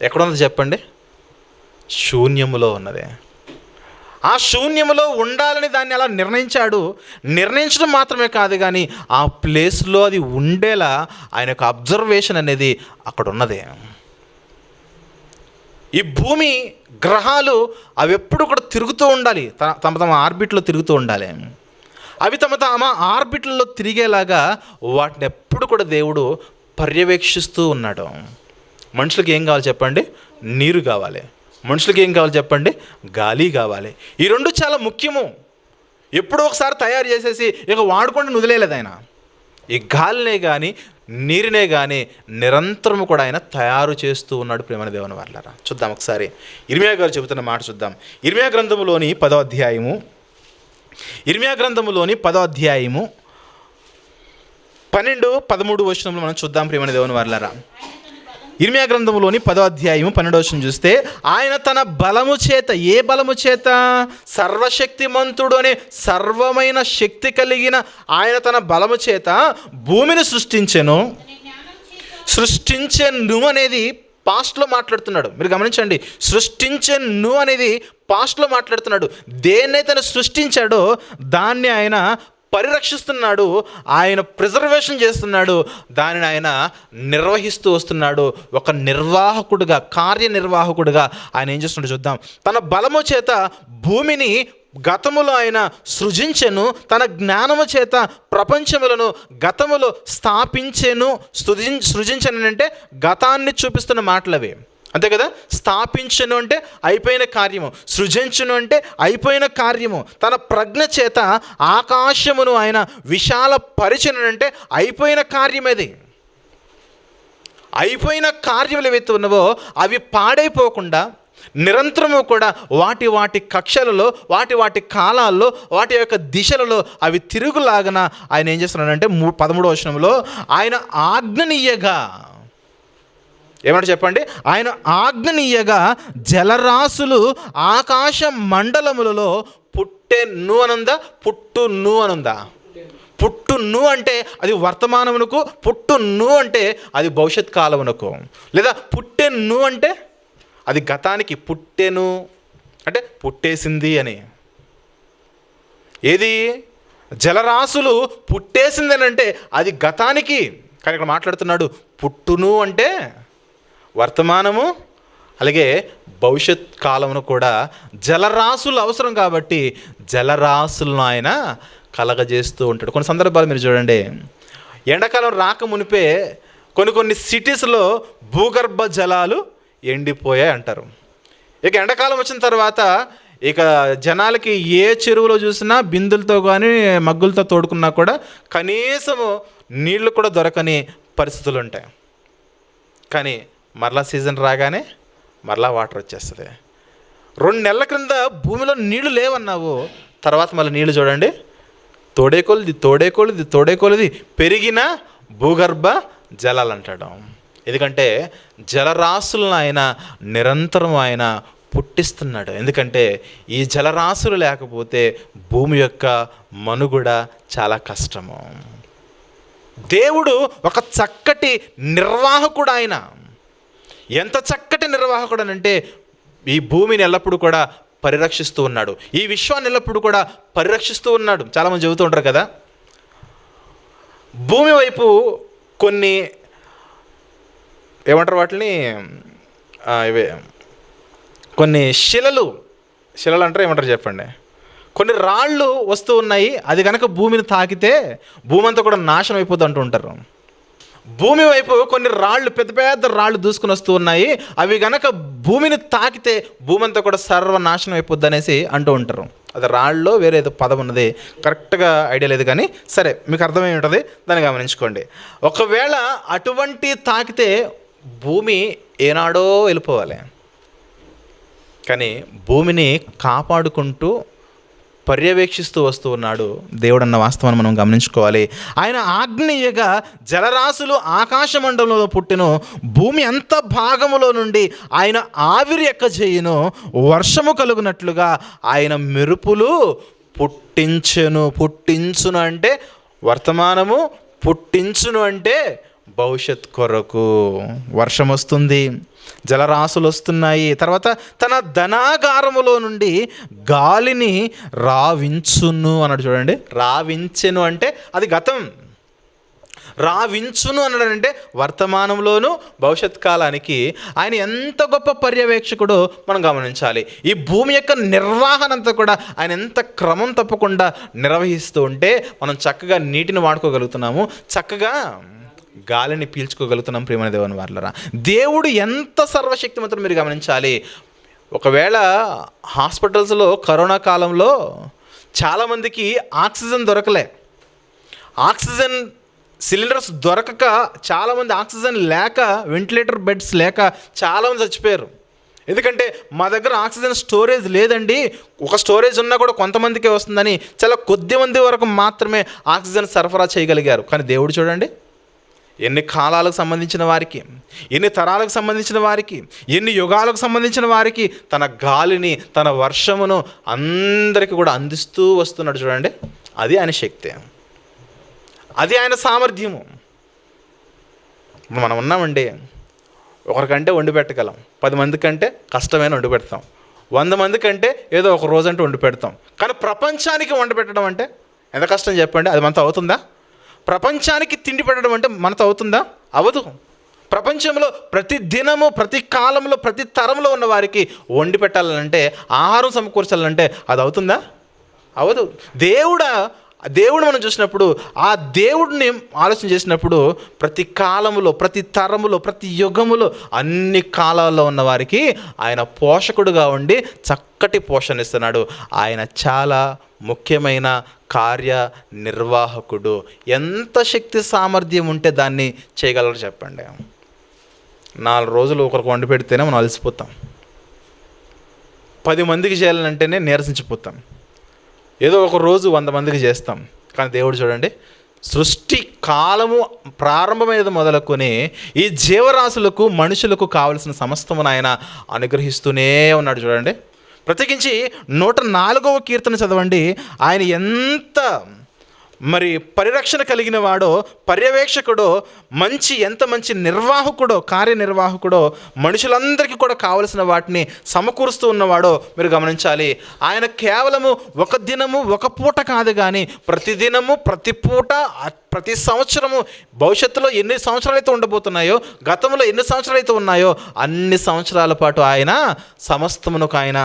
ఎక్కడున్నది చెప్పండి? శూన్యములో ఉన్నది. ఆ శూన్యములో ఉండాలని దాన్ని అలా నిర్ణయించాడు. నిర్ణయించడం మాత్రమే కాదు, కానీ ఆ ప్లేస్లో అది ఉండేలా ఆయన యొక్క అబ్జర్వేషన్ అనేది అక్కడ ఉన్నది. ఈ భూమి గ్రహాలు అవి ఎప్పుడు కూడా తిరుగుతూ ఉండాలి, తమ ఆర్బిట్లో తిరుగుతూ ఉండాలి. అవి తమ ఆర్బిట్లలో తిరిగేలాగా వాటిని ఎప్పుడు కూడా దేవుడు పర్యవేక్షిస్తూ ఉన్నాడు. మనుషులకి ఏం కావాలి చెప్పండి? నీరు కావాలి. మనుషులకి ఏం కావాలి చెప్పండి? గాలి కావాలి. ఈ రెండు చాలా ముఖ్యము. ఎప్పుడో ఒకసారి తయారు చేసేసి ఇక వాడుకొని వదిలేలేదు ఆయన. ఈ గాలినే కానీ నీరునే కానీ నిరంతరము కూడా ఆయన తయారు చేస్తూ ఉన్నాడు. ప్రేమ దేవుని వాళ్ళారా, చూద్దాం ఒకసారి ఇర్మియా గారు చెబుతున్న మాట చూద్దాం. ఇర్మియా గ్రంథములోని 10వ అధ్యాయము, ఇర్మియా గ్రంథములోని 10వ అధ్యాయము 12-13 వచనంలో మనం చూద్దాం. ప్రేమ దేవుని వాళ్ళారా, ఇర్మియా గ్రంథములోని 10వ అధ్యాయము 12వ వచనం చూస్తే, ఆయన తన బలము చేత, ఏ బలము చేత? సర్వశక్తిమంతుడు అనే సర్వమైన శక్తి కలిగిన ఆయన తన బలము చేత భూమిని సృష్టించెను. సృష్టించెను అనేది పాస్ట్లో మాట్లాడుతున్నాడు. మీరు గమనించండి, సృష్టించెను అనేది పాస్ట్లో మాట్లాడుతున్నాడు. దేన్నైతే తను సృష్టించాడో దాన్ని ఆయన పరిరక్షిస్తున్నాడు, ఆయన ప్రిజర్వేషన్ చేస్తున్నాడు, దానిని ఆయన నిర్వహిస్తూ వస్తున్నాడు. ఒక నిర్వాహకుడుగా, కార్యనిర్వాహకుడుగా ఆయన ఏం చేస్తున్నాడు చూద్దాం. తన బలము చేత భూమిని గతములో ఆయన సృజించెను, తన జ్ఞానము చేత ప్రపంచములను గతములో స్థాపించెను. సృజించెను అంటే గతాన్ని చూపిస్తున్న మాటలు అవి, అంతే కదా. స్థాపించను అంటే అయిపోయిన కార్యము, సృజించును అంటే అయిపోయిన కార్యము. తన ప్రజ్ఞ చేత ఆకాశమును ఆయన విశాల పరిచను అంటే అయిపోయిన కార్యమేది. అయిపోయిన కార్యములు ఏవైతే ఉన్నవో అవి పాడైపోకుండా నిరంతరము కూడా వాటి కక్షలలో, వాటి కాలాల్లో, వాటి యొక్క దిశలలో అవి తిరుగులాగన ఆయన ఏం చేస్తున్నాడంటే 13వ వచనంలో ఆయన ఆజ్ఞనీయగా, ఏమంటే చెప్పండి, ఆయన ఆజ్ఞనీయగా జలరాశులు ఆకాశ మండలములలో పుట్టెను అనుందా, పుట్టును అనుందా? పుట్టును అంటే అది వర్తమానమునకు, పుట్టును అంటే అది భవిష్యత్ కాలమునకు. లేదా పుట్టెను అంటే అది గతానికి, పుట్టెను అంటే పుట్టేసింది అని. ఏది జలరాశులు పుట్టేసింది అని అంటే అది గతానికి, కానీ ఇక్కడ మాట్లాడుతున్నాడు పుట్టును అంటే వర్తమానము, అలాగే భవిష్యత్ కాలమును కూడా జలరాశులు అవసరం కాబట్టి జలరాశులను ఆయన కలగజేస్తూ ఉంటాడు. కొన్ని సందర్భాలు మీరు చూడండి, ఎండాకాలం రాక మునిపే కొన్ని సిటీస్లో భూగర్భ జలాలు ఎండిపోయాయి అంటారు. ఇక ఎండాకాలం వచ్చిన తర్వాత ఇక జనాలకి ఏ చెరువులో చూసినా బిందులతో కానీ మగ్గులతో తోడుకున్నా కూడా కనీసము నీళ్లు కూడా దొరకని పరిస్థితులు ఉంటాయి. కానీ మరలా సీజన్ రాగానే మరలా వాటర్ వచ్చేస్తుంది. 2 నెలల క్రింద భూమిలో నీళ్లు లేవన్నావు, తర్వాత మళ్ళీ నీళ్లు చూడండి తోడేకొలిది పెరిగిన భూగర్భ జలాలు అంటాడు. ఎందుకంటే జలరాశులను ఆయన నిరంతరం ఆయన పుట్టిస్తున్నాడు. ఎందుకంటే ఈ జలరాశులు లేకపోతే భూమి యొక్క మనుగడ చాలా కష్టము. దేవుడు ఒక చక్కటి నిర్వాహకుడు. ఆయన ఎంత చక్కటి నిర్వాహకుడు అంటే ఈ భూమిని ఎల్లప్పుడూ కూడా పరిరక్షిస్తూ ఉన్నాడు, ఈ విశ్వాన్ని ఎల్లప్పుడూ కూడా పరిరక్షిస్తూ ఉన్నాడు. చాలామంది చెబుతూ ఉంటారు కదా, భూమి వైపు కొన్ని ఏమంటారు వాటిని, ఇవే కొన్ని శిలలు అంటారు, ఏమంటారు చెప్పండి, కొన్ని రాళ్ళు వస్తూ ఉన్నాయి, అది కనుక భూమిని తాకితే భూమి అంతా కూడా నాశనం అయిపోద్ది అంటూ ఉంటారు. భూమి వైపు కొన్ని రాళ్ళు, పెద్ద పెద్ద రాళ్ళు దూసుకుని వస్తూ ఉన్నాయి, అవి కనుక భూమిని తాకితే భూమి అంతా కూడా సర్వనాశనం అయిపోద్ది అనేసి అంటూ ఉంటారు. అది రాళ్ళలో వేరే ఏదో పదం ఉన్నది, కరెక్ట్గా ఐడియా లేదు, కానీ సరే మీకు అర్థమై ఉంటుంది, దాన్ని గమనించుకోండి. ఒకవేళ అటువంటి తాకితే భూమి ఏనాడో వెళ్ళిపోవాలి, కానీ భూమిని కాపాడుకుంటూ పర్యవేక్షిస్తూ వస్తూ ఉన్నాడు దేవుడు అన్న వాస్తవాన్ని మనం గమనించుకోవాలి. ఆయన ఆజ్ఞేయగా జలరాశులు ఆకాశ మండలంలో పుట్టెను, భూమి అంత భాగములో నుండి ఆయన ఆవిరి ఎక్కజేయును, వర్షము కలుగునట్లుగా ఆయన మెరుపులు పుట్టించును అంటే వర్తమానము, పుట్టించును అంటే భవిష్యత్ కొరకు. వర్షం వస్తుంది, జలరాశులు వస్తున్నాయి, తర్వాత తన ధనాగారములో నుండి గాలిని రావించును అన్నాడు. చూడండి, రావించెను అంటే అది గతం, రావించును అన్నాడంటే వర్తమానంలోను భవిష్యత్ కాలానికి ఆయన ఎంత గొప్ప పర్యవేక్షకుడో మనం గమనించాలి. ఈ భూమి యొక్క నిర్వహణ అంతా కూడా ఆయన ఎంత క్రమం తప్పకుండా నిర్వహిస్తూ ఉంటే మనం చక్కగా నీటిని వాడుకోగలుగుతున్నాము, చక్కగా గాలిని పీల్చుకోగలుగుతున్నాం. ప్రియమైన దేవుని వారలారా, దేవుడు ఎంత సర్వశక్తిమంతుడు మీరు గమనించాలి. ఒకవేళ హాస్పిటల్స్లో కరోనా కాలంలో చాలామందికి ఆక్సిజన్ దొరకలే, ఆక్సిజన్ సిలిండర్స్ దొరకక చాలామంది, ఆక్సిజన్ లేక, వెంటిలేటర్ బెడ్స్ లేక చాలామంది చచ్చిపోయారు. ఎందుకంటే మా దగ్గర ఆక్సిజన్ స్టోరేజ్ లేదండి, ఒక స్టోరేజ్ ఉన్నా కూడా కొంతమందికే వస్తుందని చాలా కొద్ది మంది వరకు మాత్రమే ఆక్సిజన్ సరఫరా చేయగలిగారు. కానీ దేవుడు చూడండి, ఎన్ని కాలాలకు సంబంధించిన వారికి, ఎన్ని తరాలకు సంబంధించిన వారికి, ఎన్ని యుగాలకు సంబంధించిన వారికి తన గాలిని, తన వర్షమును అందరికీ కూడా అందిస్తూ వస్తున్నాడు. చూడండి, అది ఆయన శక్తి, అది ఆయన సామర్థ్యము. మనం ఉన్నామండి, ఒకరికంటే వండి పెట్టగలం, 10 మంది కంటే కష్టమైన వండి పెడతాం, 100 మంది కంటే ఏదో ఒక రోజంటూ వండి పెడతాం. కానీ ప్రపంచానికి వండి పెట్టడం అంటే ఎంత కష్టం చెప్పండి, అది మనతో అవుతుందా? ప్రపంచానికి తిండి పెట్టడం అంటే మనతో అవుతుందా? అవదు. ప్రపంచంలో ప్రతి దినము, ప్రతి కాలంలో, ప్రతి తరంలో ఉన్న వారికి వండి పెట్టాలంటే, ఆహారం సమకూర్చాలంటే అది అవుతుందా? అవదు. దేవుడు మనం చూసినప్పుడు, ఆ దేవుడిని ఆలోచన చేసినప్పుడు ప్రతి కాలములో, ప్రతి తరములో, ప్రతి యుగములో, అన్ని కాలాల్లో ఉన్న వారికి ఆయన పోషకుడుగా ఉండి చక్కటి పోషణ ఇస్తున్నాడు. ఆయన చాలా ముఖ్యమైన కార్యనిర్వాహకుడు. ఎంత శక్తి సామర్థ్యం ఉంటే దాన్ని చేయగలరు చెప్పండి. 4 రోజులు ఒకరికి వండి పెడితేనే మనం అలసిపోతాం, 10 మందికి చేయాలంటేనే నీరసించిపోతాం, ఏదో ఒక రోజు 100 మందికి చేస్తాం. కానీ దేవుడు చూడండి, సృష్టి కాలము ప్రారంభమైనది మొదలుకొని ఈ జీవరాశులకు మనుషులకు కావలసిన సమస్తమును ఆయన అనుగ్రహిస్తూనే ఉన్నాడు. చూడండి, ప్రత్యేకించి 104వ కీర్తన చదవండి. ఆయన ఎంత మరి పరిరక్షణ కలిగిన వాడో, పర్యవేక్షకుడో, ఎంత మంచి నిర్వాహకుడో, కార్యనిర్వాహకుడో, మనుషులందరికీ కూడా కావలసిన వాటిని సమకూరుస్తూ ఉన్నవాడో మీరు గమనించాలి. ఆయన కేవలము ఒక దినము ఒక పూట కాదు, కానీ ప్రతిదినము ప్రతి పూట ప్రతి సంవత్సరము, భవిష్యత్తులో ఎన్ని సంవత్సరాలు అయితే ఉండబోతున్నాయో, గతంలో ఎన్ని సంవత్సరాలు అయితే ఉన్నాయో అన్ని సంవత్సరాల పాటు ఆయన సమస్తమునకు ఆయన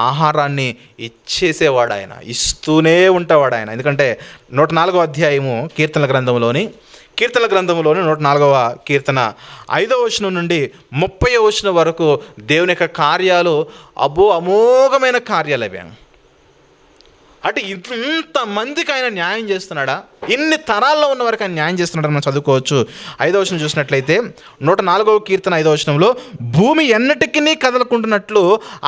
ఆహారాన్ని ఇచ్చేసేవాడు, ఆయన ఇస్తూనే ఉంటావాడు ఆయన. ఎందుకంటే 104వ అధ్యాయము కీర్తనల గ్రంథంలోని 104వ కీర్తన 5వ వచనం నుండి 30వ వచనం వరకు దేవుని యొక్క కార్యాలు అమోఘమైన కార్యాలు అవి. అంటే ఇంతమందికి ఆయన న్యాయం చేస్తున్నాడా? ఇన్ని తరాల్లో ఉన్న వరకు ఆయన న్యాయం చేస్తున్నాడని మనం చదువుకోవచ్చు. 5వ వచనం చూసినట్లయితే 104వ కీర్తన 5వ వచనంలో, భూమి ఎన్నటికీ కదలకుంటున్నట్లు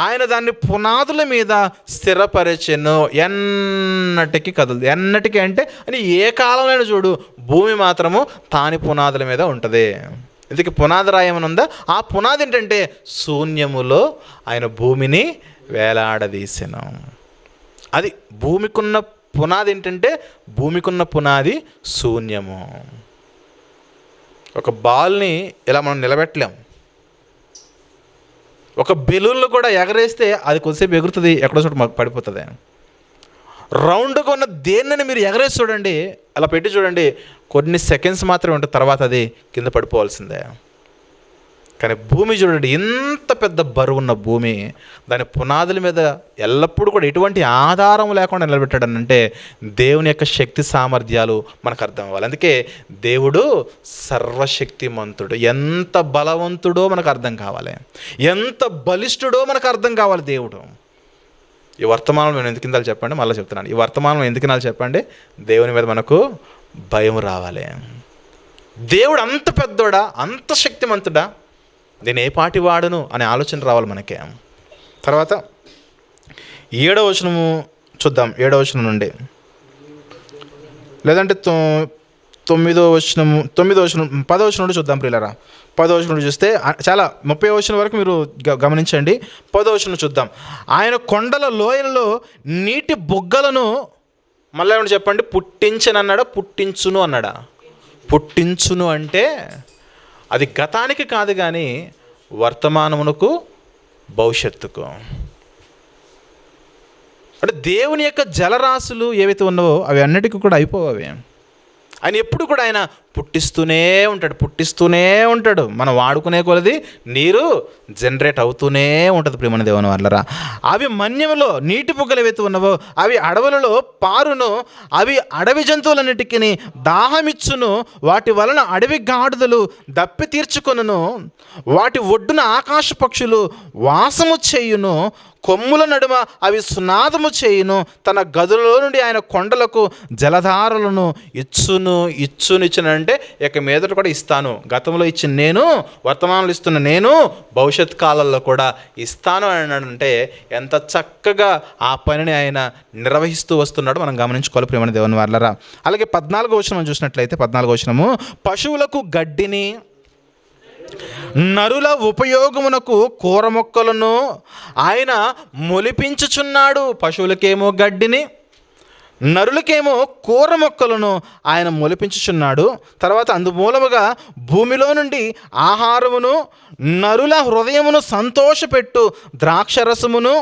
ఆయన దాన్ని పునాదుల మీద స్థిరపరచెను. ఎన్నటికీ కదలదు. ఎన్నటికీ అంటే ఏ కాలంలో చూడు, భూమి మాత్రము తాని పునాదుల మీద ఉంటుంది. ఇందుకే పునాది రాయమని ఉందా? ఆ పునాది ఏంటంటే శూన్యములో ఆయన భూమిని వేలాడదీసెను. అది భూమికున్న పునాది ఏంటంటే, భూమికున్న పునాది శూన్యము. ఒక బాల్ని ఇలా మనం నిలబెట్టలేం. ఒక బెలూన్లు కూడా ఎగరేస్తే అది కొద్దిసేపు ఎగురుతుంది, ఎక్కడో చోట పడిపోతుంది. రౌండ్గా ఉన్న దేన్నని మీరు ఎగరేసి చూడండి, అలా పెట్టి చూడండి, కొన్ని సెకండ్స్ మాత్రమే ఉంటుంది, తర్వాత అది కింద పడిపోవాల్సిందే. కానీ భూమి చూడండి, ఇంత పెద్ద బరువున్న భూమి, దాని పునాదుల మీద ఎల్లప్పుడూ కూడా ఎటువంటి ఆధారం లేకుండా నిలబెట్టాడనంటే దేవుని యొక్క శక్తి సామర్థ్యాలు మనకు అర్థం అవ్వాలి. అందుకే దేవుడు సర్వశక్తిమంతుడు. ఎంత బలవంతుడో మనకు అర్థం కావాలి, ఎంత బలిష్ఠుడో మనకు అర్థం కావాలి దేవుడు. ఈ వర్తమానం నేను ఎందుకు ఇందాలు చెప్పండి, మళ్ళీ చెప్తున్నాను. ఈ వర్తమానం ఎందుకు నాలు చెప్పండి, దేవుని మీద మనకు భయం రావాలి. దేవుడు అంత పెద్దోడా, అంత శక్తిమంతుడా, నేను ఏ పాటి వాడును అనే ఆలోచన రావాలి మనకే. తర్వాత 7వ వచనము చూద్దాం. 7వ వచనం నుండి, లేదంటే 9వ వచనం 10వ వచనం నుండి చూద్దాం ప్రియులారా. 10వ వచనం నుండి చూస్తే చాలా 30వ వచనం వరకు మీరు గమనించండి. 10వ వచనం చూద్దాం. ఆయన కొండల లోయలలో నీటి బొగ్గలను, మళ్ళీ ఏమన్నా చెప్పండి, పుట్టించనన్నాడా, పుట్టించును అన్నాడా? పుట్టించును అంటే అది గతానికి కాదు, కానీ వర్తమానమునకు, భవిష్యత్తుకు. అంటే దేవుని యొక్క జలరాశులు ఏవైతే ఉన్నావో అవి అన్నిటికీ కూడా అయిపోవే. ఆయన ఎప్పుడు కూడా ఆయన పుట్టిస్తూనే ఉంటాడు. మనం వాడుకునే కొలది నీరు జనరేట్ అవుతూనే ఉంటుంది. ప్రియమైన దేవుని వాళ్ళరా, అవి మన్యములో నీటి బుగ్గలు ఏవైతే ఉన్నావో అవి అడవులలో పారును, అవి అడవి జంతువులన్నిటికీ దాహమిచ్చును, వాటి వలన అడవి గాడిదలు దప్పి తీర్చుకొనును, వాటి ఒడ్డున ఆకాశ పక్షులు వాసము చేయును, కొమ్ముల నడుమ అవి సునాదము చేయును, తన గదులలో నుండి ఆయన కొండలకు జలధారలను ఇచ్చునిచ్చునంటే ఇక మీదట కూడా ఇస్తాను. గతంలో ఇచ్చిన నేను, వర్తమానంలో ఇస్తున్న నేను, భవిష్యత్ కాలంలో కూడా ఇస్తాను అని అంటే ఎంత చక్కగా ఆ పనిని ఆయన నిర్వహిస్తూ వస్తున్నాడు మనం గమనించుకోవాలి ప్రియమైన దేవుని వాళ్ళరా. అలాగే 14వ వచనం చూసినట్లయితే 14వ వచనము, పశువులకు గడ్డిని, నరుల ఉపయోగమునకు కూర మొక్కలను ఆయన మొలిపించుచున్నాడు. పశువులకేమో గడ్డిని, నరులకేమో కూర మొక్కలను ఆయన మొలిపించుచున్నాడు. తర్వాత అందుమూలముగా భూమిలో నుండి ఆహారమును, నరుల హృదయమును సంతోషపెట్టు ద్రాక్షరసమును,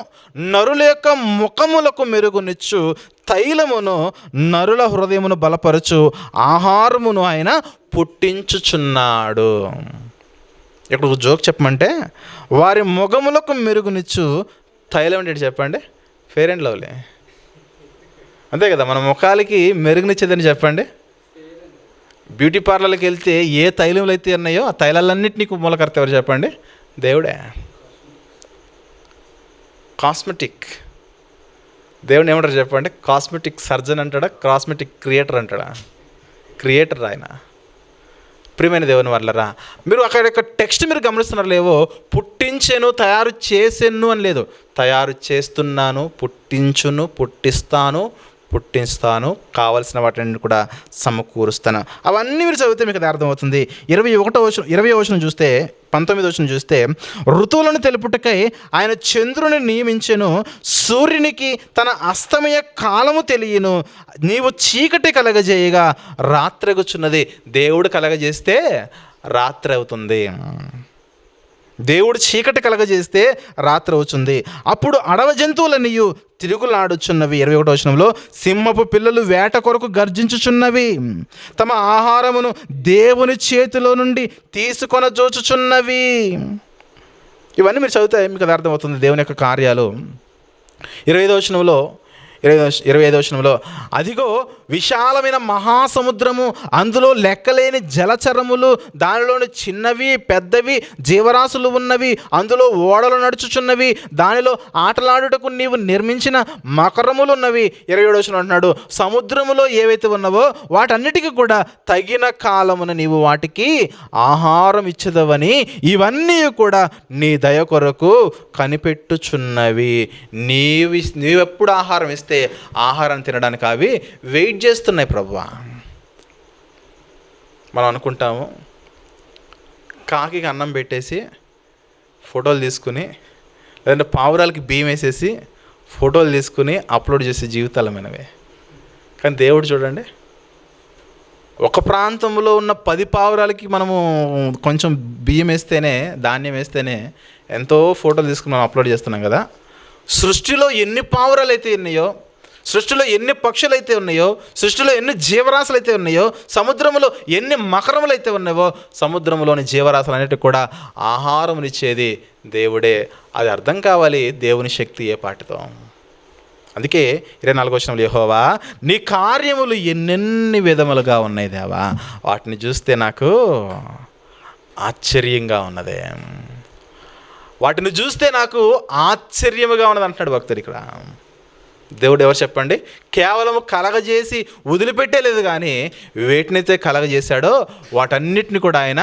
నరుల యొక్క ముఖములకు మెరుగునిచ్చు తైలమును, నరుల హృదయమును బలపరచు ఆహారమును ఆయన పుట్టించుచున్నాడు. ఇక్కడ ఒక జోక్ చెప్పమంటే, వారి మొగములకు మెరుగునిచ్చు తైలం ఏంటి చెప్పండి? Fair and lovely. అంతే కదా, మన ముఖాలకి మెరుగునిచ్చేదని చెప్పండి. బ్యూటీ పార్లర్కి వెళ్తే ఏ తైలములు అయితే ఉన్నాయో ఆ తైలాలన్నింటినీ మూలకర్త ఎవరు చెప్పండి? దేవుడే. కాస్మెటిక్, దేవుని ఏమంటారు చెప్పండి? కాస్మెటిక్ సర్జన్ అంటాడా, కాస్మెటిక్ క్రియేటర్ అంటాడా? క్రియేటర్ ఆయన. ప్రియమైన దేవుని వాళ్ళరా, మీరు అక్కడ టెక్స్ట్ మీరు గమనిస్తున్నారు లేవో, పుట్టించెను తయారు చేసెను అని లేదు, తయారు చేస్తున్నాను, పుట్టించును, పుట్టిస్తాను, పుట్టిస్తాను, కావలసిన వాటిని కూడా సమకూరుస్తాను. అవన్నీ మీరు చదివితే మీకు అది అర్థమవుతుంది. 20వ వచనం చూస్తే, 19వ వచనం చూస్తే, ఋతువులను తెలుపుటకై ఆయన చంద్రుని నియమించెను, సూర్యునికి తన అస్తమయ కాలము తెలియను, నీవు చీకటి కలగజేయగా రాత్రగుచున్నది. దేవుడు కలగజేస్తే రాత్రి అవుతుంది. దేవుడు చీకటి కలగజేస్తే రాత్రి అవుతుంది. అప్పుడు అడవి జంతువులనియు తిరుగులాడుచున్నవి. 21వ వచనంలో, సింహపు పిల్లలు వేట కొరకు గర్జించుచున్నవి, తమ ఆహారమును దేవుని చేతిలో నుండి తీసుకొనజోచుచున్నవి. ఇవన్నీ మీరు చదివితే మీకు అది అర్థమవుతుంది దేవుని యొక్క కార్యాలు. 25వ వచనంలో, అదిగో విశాలమైన మహాసముద్రము, అందులో లెక్కలేని జలచరములు, దానిలోని చిన్నవి పెద్దవి జీవరాశులు ఉన్నవి, అందులో ఓడలు నడుచుచున్నవి, దానిలో ఆటలాడుటకు నీవు నిర్మించిన మకరములు ఉన్నవి. 27వ వచనం అంటున్నాడు, సముద్రములో ఏవైతే ఉన్నవో వాటన్నిటికీ కూడా తగిన కాలమున నీవు వాటికి ఆహారం ఇచ్చదవని, ఇవన్నీ కూడా నీ దయ కొరకు కనిపెట్టుచున్నవి. నీవెప్పుడు ఆహారం ఇస్తే ఆహారం తినడానికి అవి వెయిట్ చేస్తున్నాయి ప్రభువా. మనం అనుకుంటాము కాకి అన్నం పెట్టేసి ఫోటోలు తీసుకుని, లేదంటే పావురాలకి బియ్యం వేసేసి ఫోటోలు తీసుకుని అప్లోడ్ చేసే జీవితాలమైనవే. కానీ దేవుడు చూడండి, ఒక ప్రాంతంలో ఉన్న 10 పావురాలకి మనము కొంచెం బియ్యం వేస్తేనే, ధాన్యం వేస్తేనే ఎంతో ఫోటోలు తీసుకుని మనం అప్లోడ్ చేస్తున్నాం కదా. సృష్టిలో ఎన్ని పావురాలు అయితే ఉన్నాయో, సృష్టిలో ఎన్ని పక్షులు అయితే ఉన్నాయో, సృష్టిలో ఎన్ని జీవరాశులు అయితే ఉన్నాయో, సముద్రంలో ఎన్ని మకరములు అయితే ఉన్నాయో, సముద్రంలోని జీవరాశులు అన్నిటికీ కూడా ఆహారమునిచ్చేది దేవుడే. అది అర్థం కావాలి దేవుని శక్తి ఏ పాటితో. అందుకే 24వ వచనంలో, యెహోవా నీ కార్యములు ఎన్నెన్ని విధములుగా ఉన్నాయి దేవా, వాటిని చూస్తే నాకు ఆశ్చర్యంగా ఉన్నదే, వాటిని చూస్తే నాకు ఆశ్చర్యముగా ఉన్నది అంటున్నాడు భక్తుడు. ఇక్కడ దేవుడు ఎవరు చెప్పండి? కేవలం కలగజేసి వదిలిపెట్టేలేదు, కానీ వేటినైతే కలగజేశాడో వాటన్నిటిని కూడా ఆయన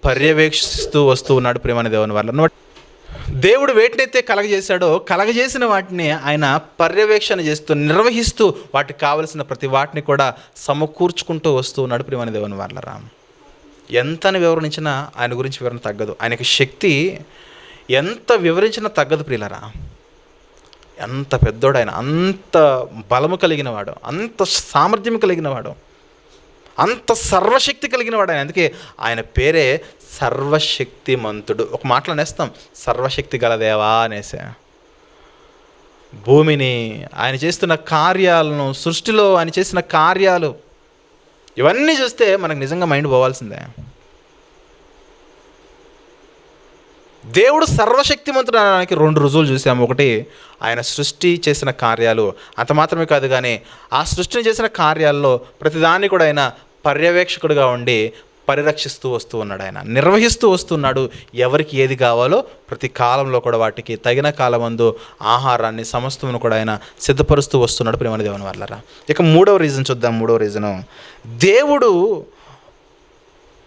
పర్యవేక్షిస్తూ వస్తూ ఉన్నాడు. ప్రేమని దేవుని వల్ల దేవుడు వేటినైతే కలగజేశాడో కలగజేసిన వాటిని ఆయన పర్యవేక్షణ చేస్తూ నిర్వహిస్తూ వాటికి కావలసిన ప్రతి వాటిని కూడా సమకూర్చుకుంటూ వస్తూ ఉన్నాడు. ప్రేమని దేవుని వల్ల ఎంతని వివరించినా ఆయన గురించి వివరణ తగ్గదు. ఆయనకి శక్తి ఎంత వివరించినా తగ్గదు ప్రియులరా. ఎంత పెద్దోడు ఆయన, అంత బలము కలిగిన వాడు, అంత సామర్థ్యం కలిగిన వాడు, అంత సర్వశక్తి కలిగిన వాడు ఆయన. అందుకే ఆయన పేరే సర్వశక్తిమంతుడు. ఒక మాటలో నేస్తాం సర్వశక్తి గలదేవా అనేసే. భూమిని, ఆయన చేస్తున్న కార్యాలను, సృష్టిలో ఆయన చేసిన కార్యాలు, ఇవన్నీ చూస్తే మనకు నిజంగా మైండ్ పోవాల్సిందే. దేవుడు సర్వశక్తిమంతుడు అనడానికి 2 రుజువులు చూసాము. ఒకటి, ఆయన సృష్టి చేసిన కార్యాలు. అంత మాత్రమే కాదు, కానీ ఆ సృష్టిని చేసిన కార్యాల్లో ప్రతిదాన్ని కూడా ఆయన పర్యవేక్షకుడుగా ఉండి పరిరక్షిస్తూ వస్తూ ఉన్నాడు. ఆయన నిర్వహిస్తూ వస్తున్నాడు. ఎవరికి ఏది కావాలో ప్రతి కాలంలో కూడా వాటికి తగిన కాలమందు ఆహారాన్ని సమస్తమును కూడా ఆయన సిద్ధపరుస్తూ వస్తున్నాడు. ప్రేమని దేవుని వల్లరా. ఇక 3వ రీజన్ చూద్దాం. 3వ రీజను, దేవుడు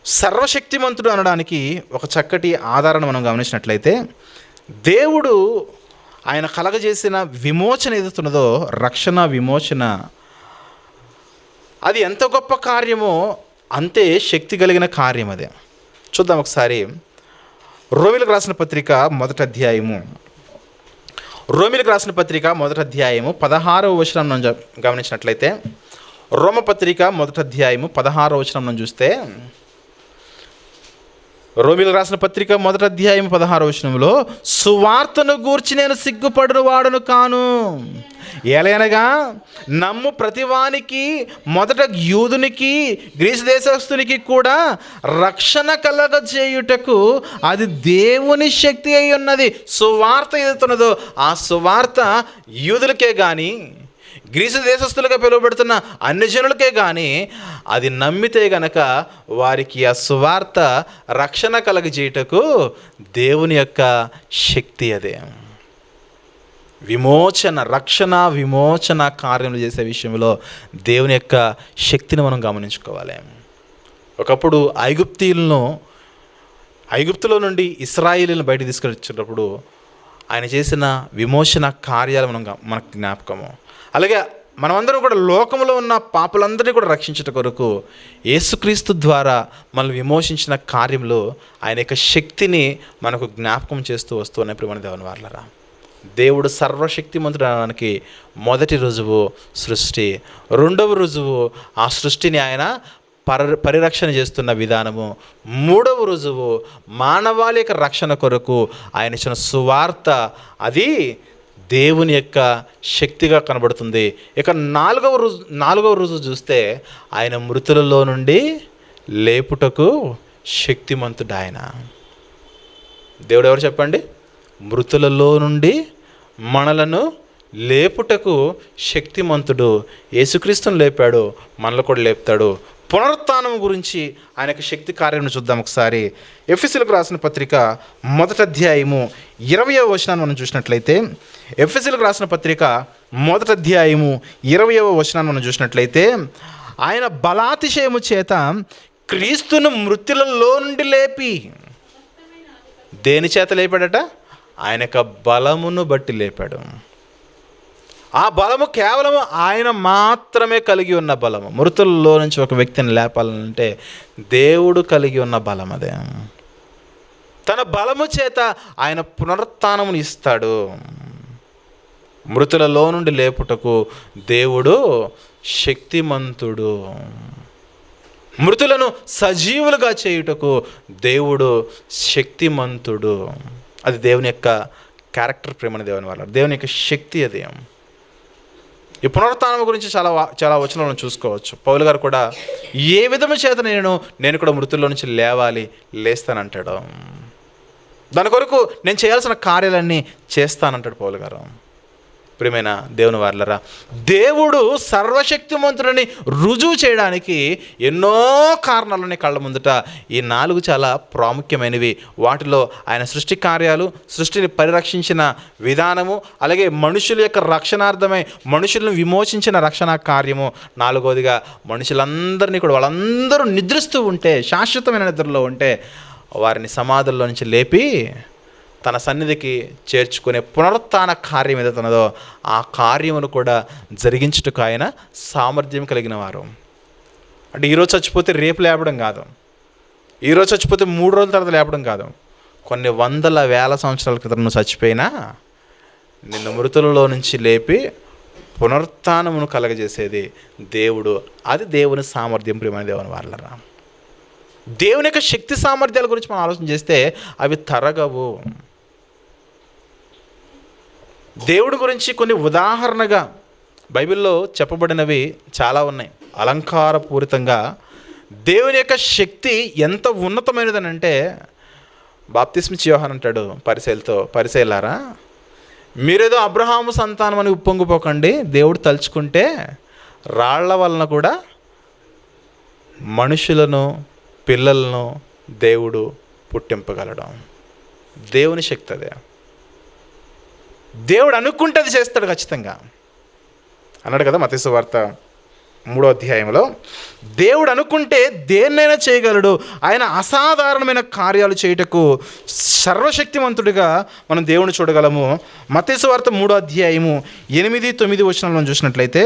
సర్వశక్తిమంతుడు అనడానికి ఒక చక్కటి ఆధారణ మనం గమనించినట్లయితే, దేవుడు ఆయన కలగజేసిన విమోచన ఏదైతున్నదో, రక్షణ విమోచన, అది ఎంత గొప్ప కార్యమో అంతే శక్తి కలిగిన కార్యం అదే. చూద్దాం ఒకసారి. రోమీలకు రాసిన పత్రిక 1వ అధ్యాయము, రోమీలకు రాసిన పత్రిక 1వ అధ్యాయము 16వ వచనం మనం గమనించినట్లయితే, రోమపత్రిక 1వ అధ్యాయము 16వ వచనం మనం చూస్తే, రోమీలకు రాసిన పత్రిక 1వ అధ్యాయం 16వ వచనంలో, సువార్తను గూర్చి నేను సిగ్గుపడిన వాడును కాను, ఏలైనగా నమ్ము ప్రతివానికి, మొదట యూదునికి గ్రీసు దేశస్థునికి కూడా రక్షణ కలగజేయుటకు అది దేవుని శక్తి అయి ఉన్నది. సువార్త ఏదైతున్నదో ఆ సువార్త యూదులకే కానీ, గ్రీసు దేశస్థులుగా పిలువబడుతున్న అన్ని జనులకే కానీ అది నమ్మితే గనక వారికి ఆ సువార్త రక్షణ కలగజేయుటకు దేవుని యొక్క శక్తి అదే. విమోచన, రక్షణ విమోచన కార్యములు చేసే విషయంలో దేవుని యొక్క శక్తిని మనం గమనించుకోవాలి. ఒకప్పుడు ఐగుప్తులో నుండి ఇశ్రాయేలులను బయట తీసుకొచ్చేటప్పుడు ఆయన చేసిన విమోచన కార్యాలు మనకు జ్ఞాపకము. అలాగే మనమందరం కూడా లోకంలో ఉన్న పాపులందరినీ కూడా రక్షించట కొరకు యేసుక్రీస్తు ద్వారా మనల్ని విమోచించిన కార్యంలో ఆయన యొక్క శక్తిని మనకు జ్ఞాపకం చేస్తూ వస్తున్న ప్రియమైన దేవుని వారలారా, దేవుడు సర్వశక్తిమంతుడు అనడానికి మొదటి రుజువు సృష్టి, రెండవ రుజువు ఆ సృష్టిని ఆయన పరిరక్షణ చేస్తున్న విధానము, మూడవ రుజువు మానవాళి యొక్క రక్షణ కొరకు ఆయన ఇచ్చిన సువార్త, అది దేవుని యొక్క శక్తిగా కనబడుతుంది. ఇక నాలుగవ రుజువు చూస్తే ఆయన మృతులలో నుండి లేపుటకు శక్తిమంతుడు. ఆయన దేవుడు ఎవరు చెప్పండి? మృతులలో నుండి మనలను లేపుటకు శక్తిమంతుడు. యేసుక్రీస్తును లేపాడు, మనల్ని కూడా లేపుతాడు. పునరుత్థానం గురించి ఆయనకు శక్తి కార్యం చూద్దాం ఒకసారి. ఎఫెసీయులకు రాసిన పత్రిక 1వ అధ్యాయము 20వ వచనాన్ని మనం చూసినట్లయితే, ఎఫెసీయులకు రాసిన పత్రిక 1వ అధ్యాయము 20వ వచనాన్ని మనం చూసినట్లయితే, ఆయన బలాతిశయము చేత క్రీస్తును మృతులలో నుండి లేపి, దేని చేత లేపాడట? ఆయన యొక్క బలమును బట్టి లేపాడు. ఆ బలము కేవలం ఆయన మాత్రమే కలిగి ఉన్న బలము. మృతుల్లో నుంచి ఒక వ్యక్తిని లేపాలంటే దేవుడు కలిగి ఉన్న బలం అదే. తన బలము చేత ఆయన పునరుత్థానమును ఇస్తాడు. మృతులలో నుండి లేపుటకు దేవుడు శక్తిమంతుడు. మృతులను సజీవులుగా చేయుటకు దేవుడు శక్తిమంతుడు. అది దేవుని యొక్క క్యారెక్టర్. ప్రేమ దేవుని వల్ల దేవుని యొక్క శక్తి అది. ఈ పునరుత్థానం గురించి చాలా వచనాలను చూసుకోవచ్చు. పౌలు గారు కూడా ఏ విధము చేత నేను కూడా మృతుల్లో నుంచి లేస్తానంటాడు. దాని కొరకు నేను చేయాల్సిన కార్యాలన్నీ చేస్తానంటాడు పౌలు గారు. ప్రియమైన దేవుని వారలారా, దేవుడు సర్వశక్తిమంతుడని రుజువు చేయడానికి ఎన్నో కారణాలని కళ్ళ ముందుట. ఈ 4 చాలా ప్రాముఖ్యమైనవి. వాటిలో ఆయన సృష్టి కార్యాలు, సృష్టిని పరిరక్షించిన విధానము, అలాగే మనుషుల యొక్క రక్షణార్థమై మనుషులను విమోచించిన రక్షణ కార్యము, 4వదిగా మనుషులందరినీ కూడా వాళ్ళందరూ నిద్రిస్తూ ఉంటే, శాశ్వతమైన నిద్రలో ఉంటే వారిని సమాధుల్లో నుంచి లేపి తన సన్నిధికి చేర్చుకునే పునరుత్థాన కార్యం ఏదైతే ఉన్నదో ఆ కార్యమును కూడా జరిగించుటకు ఆయన సామర్థ్యం కలిగిన వారు. అంటే ఈరోజు చచ్చిపోతే రేపు లేపడం కాదు, ఈరోజు చచ్చిపోతే 3 రోజుల తర్వాత లేపడం కాదు. కొన్ని వందల వేల సంవత్సరాల క్రితం నువ్వు చచ్చిపోయినా నిన్ను మృతులలో నుంచి లేపి పునరుత్థానమును కలగజేసేది దేవుడు. అది దేవుని సామర్థ్యం. ప్రియమైన దేవుని వారలారా, దేవుని యొక్క శక్తి సామర్థ్యాల గురించి మనం ఆలోచన చేస్తే అవి తరగవు. దేవుడి గురించి కొన్ని ఉదాహరణగా బైబిల్లో చెప్పబడినవి చాలా ఉన్నాయి. అలంకారపూరితంగా దేవుని యొక్క శక్తి ఎంత ఉన్నతమైనదని అంటే, బాప్తిస్మిచ్చి యోహాను అంటాడు పరిసయ్యులారా, మీరేదో అబ్రహాము సంతానం అని ఉప్పొంగిపోకండి. దేవుడు తలుచుకుంటే రాళ్ల వలన కూడా మనుషులను, పిల్లలను దేవుడు పుట్టింపగలడం. దేవుని శక్తి అదే. దేవుడు అనుకుంటే అది చేస్తాడు ఖచ్చితంగా అన్నాడు కదా మత్తయి సువార్త 3వ అధ్యాయంలో. దేవుడు అనుకుంటే దేన్నైనా చేయగలడు. ఆయన అసాధారణమైన కార్యాలు చేయుటకు సర్వశక్తిమంతుడిగా మనం దేవుని చూడగలము. మత్తయి సువార్త 3వ అధ్యాయము 8, 9 వచనాలను చూసినట్లయితే,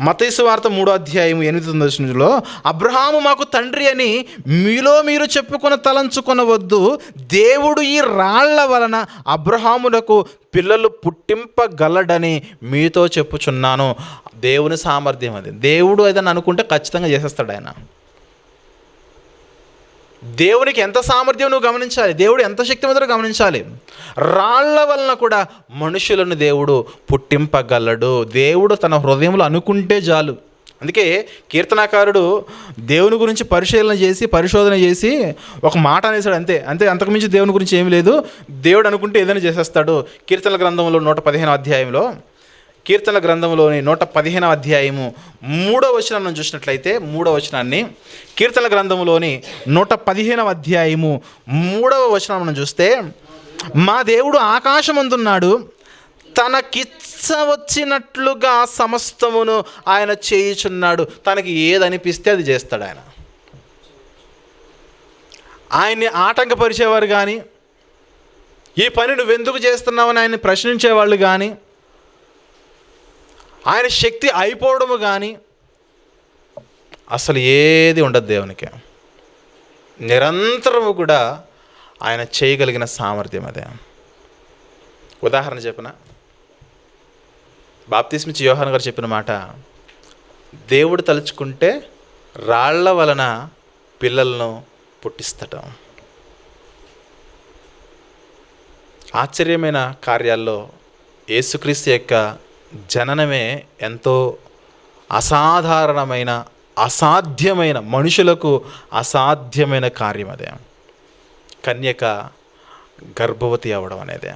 మత్తయి సువార్త 3వ అధ్యాయము 8, 9 వచనంలో, అబ్రహాము మాకు తండ్రి అని మీలో మీరు చెప్పుకొని తలంచుకొనవద్దు. దేవుడు ఈ రాళ్ల వలన అబ్రహాములకు పిల్లలు పుట్టింపగలడని మీతో చెప్పుచున్నాను. దేవుని సామర్థ్యం అది. దేవుడు ఏదైనా అనుకుంటే ఖచ్చితంగా చేసేస్తాడు ఆయన. దేవునికి ఎంత సామర్థ్యం నువ్వు గమనించాలి, దేవుడు ఎంత శక్తివంతుడో గమనించాలి. రాళ్ల వలన కూడా మనుషులను దేవుడు పుట్టింపగలడు. దేవుడు తన హృదయంలో అనుకుంటే చాలు. అందుకే కీర్తనాకారుడు దేవుని గురించి పరిశోధన చేసి ఒక మాట అనేసాడు. అంతే అంతకుమించి దేవుని గురించి ఏమీ లేదు. దేవుడు అనుకుంటే ఏదైనా చేసేస్తాడు. కీర్తనల గ్రంథంలో 115వ అధ్యాయంలో, కీర్తనల గ్రంథంలోని 115వ అధ్యాయము 3వ వచనం చూసినట్లయితే, 3వ వచనాన్ని కీర్తనల గ్రంథంలోని 115వ అధ్యాయము 3వ వచనం మనం చూస్తే, మా దేవుడు ఆకాశమందున్నాడు, తనకిచ్చ వచ్చినట్లుగా సమస్తమును ఆయన చేయుచున్నాడు. తనకి ఏదనిపిస్తే అది చేస్తాడు ఆయన. ఆయన్ని ఆటంకపరిచేవారు కానీ, ఈ పని నువ్వెందుకు చేస్తున్నావని ఆయన్ని ప్రశ్నించేవాళ్ళు కానీ, ఆయన శక్తి అయిపోవడము కానీ అసలు ఏది ఉండదు దేవునికి. నిరంతరము కూడా ఆయన చేయగలిగిన సామర్థ్యం అదే. ఉదాహరణ చెప్పిన బాప్తిస్మిచ్చి యోహాను గారు చెప్పిన మాట, దేవుడు తలుచుకుంటే రాళ్ల వలన పిల్లలను పుట్టిస్తటం. ఆశ్చర్యమైన కార్యాల్లో యేసుక్రీస్తు యొక్క జననమే ఎంతో అసాధారణమైన, అసాధ్యమైన, మనుషులకు అసాధ్యమైన కార్యం అదే. కన్యక గర్భవతి అవ్వడం అనేది,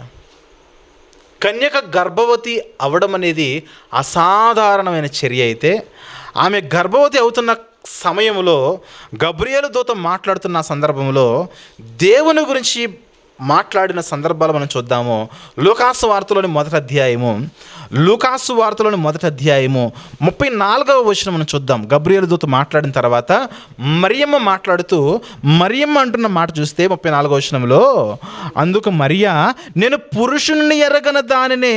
కన్యక గర్భవతి అవ్వడం అనేది అసాధారణమైన చర్య అయితే, ఆమె గర్భవతి అవుతున్న సమయంలో గబ్రియేలు దూత మాట్లాడుతున్న సందర్భంలో దేవుని గురించి మాట్లాడిన సందర్భాలు మనం చూద్దాము. లూకాసు వార్తలోని మొదటి అధ్యాయము 34వ వచనం మనం చూద్దాం. గబ్రియేలు దూత మాట్లాడిన తర్వాత మరియమ్మ మాట్లాడుతూ, మరియమ్మ అంటున్న మాట చూస్తే 34వ వచనంలో, అందుకు మరియా, నేను పురుషుణ్ణి ఎరగన దానినే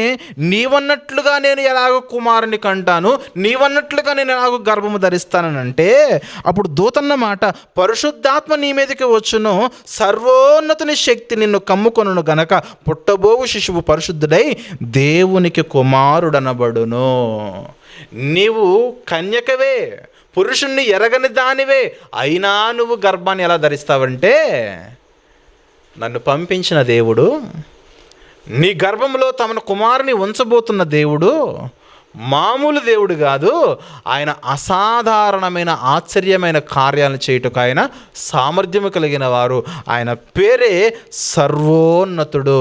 నీవన్నట్లుగా నేను ఎలాగో కుమారుని కంటాను, నీవన్నట్లుగా నేను ఎలాగో గర్భము ధరిస్తానని అంటే, అప్పుడు దూతన్న మాట, పరిశుద్ధాత్మ నీ మీదకి వచ్చును, సర్వోన్నతుని శక్తి నిన్ను కమ్ముకొనును గనక పుట్టబోవు శిశువు పరిశుద్ధుడై దేవునికి కుమారుడనబడును. నీవు కన్యకవే, పురుషుణ్ణి ఎరగని దానివే, అయినా నువ్వు గర్భాన్ని ఎలా ధరిస్తావంటే, నన్ను పంపించిన దేవుడు, నీ గర్భంలో తమ కుమారుని ఉంచబోతున్న దేవుడు మామూలు దేవుడు కాదు. ఆయన అసాధారణమైన, ఆశ్చర్యమైన కార్యాలను చేయుటకు ఆయన సామర్థ్యము కలిగిన వారు. ఆయన పేరే సర్వోన్నతుడు,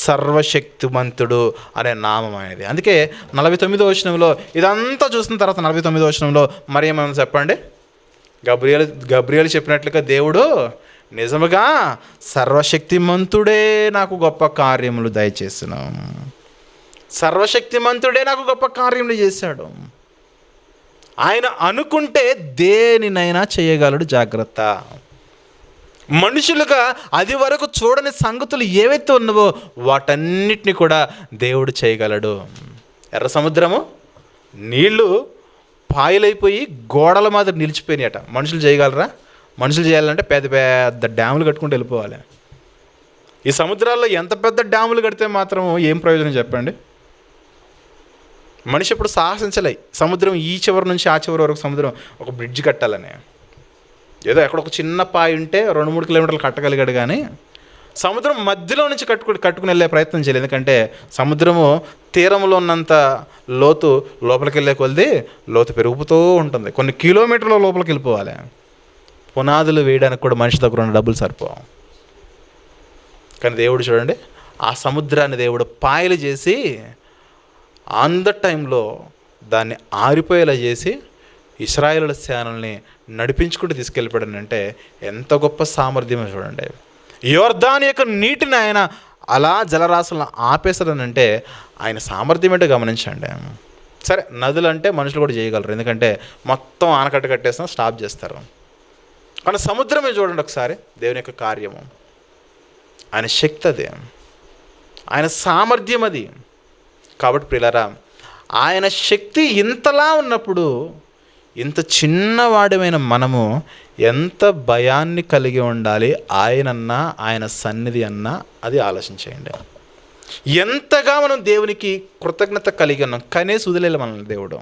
సర్వశక్తిమంతుడు అనే నామం అనేది. అందుకే 49వ వచనంలో ఇదంతా చూసిన తర్వాత 49వ వచనంలో మరి ఏమన్నా చెప్పండి, గబ్రియేలు చెప్పినట్లుగా దేవుడు నిజముగా సర్వశక్తిమంతుడే నాకు గొప్ప కార్యములు దయచేసిన, సర్వశక్తిమంతుడే నాకు గొప్ప కార్యములు చేశాడు. ఆయన అనుకుంటే దేనినైనా చేయగలడు. జాగ్రత్త, మనుషులుగా అది వరకు చూడని సంగతులు ఏవైతే ఉన్నావో వాటన్నిటిని కూడా దేవుడు చేయగలడు. ఎర్ర సముద్రము నీళ్లు పాయలైపోయి గోడల మాదిరి నిలిచిపోయినాయట. మనుషులు చేయగలరా? మనుషులు చేయాలంటే పెద్ద పెద్ద డ్యాములు కట్టుకుంటూ వెళ్ళిపోవాలి. ఈ సముద్రాల్లో ఎంత పెద్ద డ్యాములు కడితే మాత్రం ఏం ప్రయోజనం చెప్పండి? మనిషి ఇప్పుడు సాహసించలే సముద్రం ఈ చివరి నుంచి ఆ చివరి వరకు సముద్రం ఒక బ్రిడ్జ్ కట్టాలని. ఏదో ఎక్కడ ఒక చిన్న పాయ ఉంటే 2-3 కిలోమీటర్లు కట్టగలిగాడు, కానీ సముద్రం మధ్యలో నుంచి కట్టుకుని వెళ్ళే ప్రయత్నం చేయలేదు. ఎందుకంటే సముద్రము తీరంలో ఉన్నంత లోతు లోపలికి వెళ్ళే కొలిది లోతు పెరుగుతూ ఉంటుంది. కొన్ని కిలోమీటర్ల లోపలికి వెళ్ళిపోవాలి. పునాదులు వేయడానికి కూడా మనిషి దగ్గర ఉన్న డబ్బులు సరిపోవు. కానీ దేవుడు చూడండి, ఆ సముద్రాన్ని దేవుడు పాయలు చేసి ఆన్ ద టైంలో దాన్ని ఆరిపోయేలా చేసి ఇశ్రాయేలు సేనల్ని నడిపించుకుంటూ తీసుకెళ్ళిపోయాడంటే ఎంత గొప్ప సామర్థ్యమో చూడండి. యోర్దాను యొక్క నీటిని ఆయన అలా జలరాశులను ఆపేస్తాడనంటే ఆయన సామర్థ్యం ఏంటో గమనించండి. సరే, నదులు అంటే మనుషులు కూడా చేయగలరు, ఎందుకంటే మొత్తం ఆనకట్ట కట్టేసిన స్టాప్ చేస్తారు. కానీ సముద్రమే చూడండి ఒకసారి, దేవుని యొక్క కార్యము, ఆయన శక్తి అది, ఆయన సామర్థ్యం అది. కాబట్టి ప్రియులారా, ఆయన శక్తి ఇంతలా ఉన్నప్పుడు ఇంత చిన్నవాడమైన మనము ఎంత భయాన్ని కలిగి ఉండాలి ఆయనన్నా, ఆయన సన్నిధి అన్నా, అది ఆలోచించేయండి. ఎంతగా మనం దేవునికి కృతజ్ఞత కలిగి ఉన్నాం. కనేసి వదిలేలే మనల్ని దేవుడు.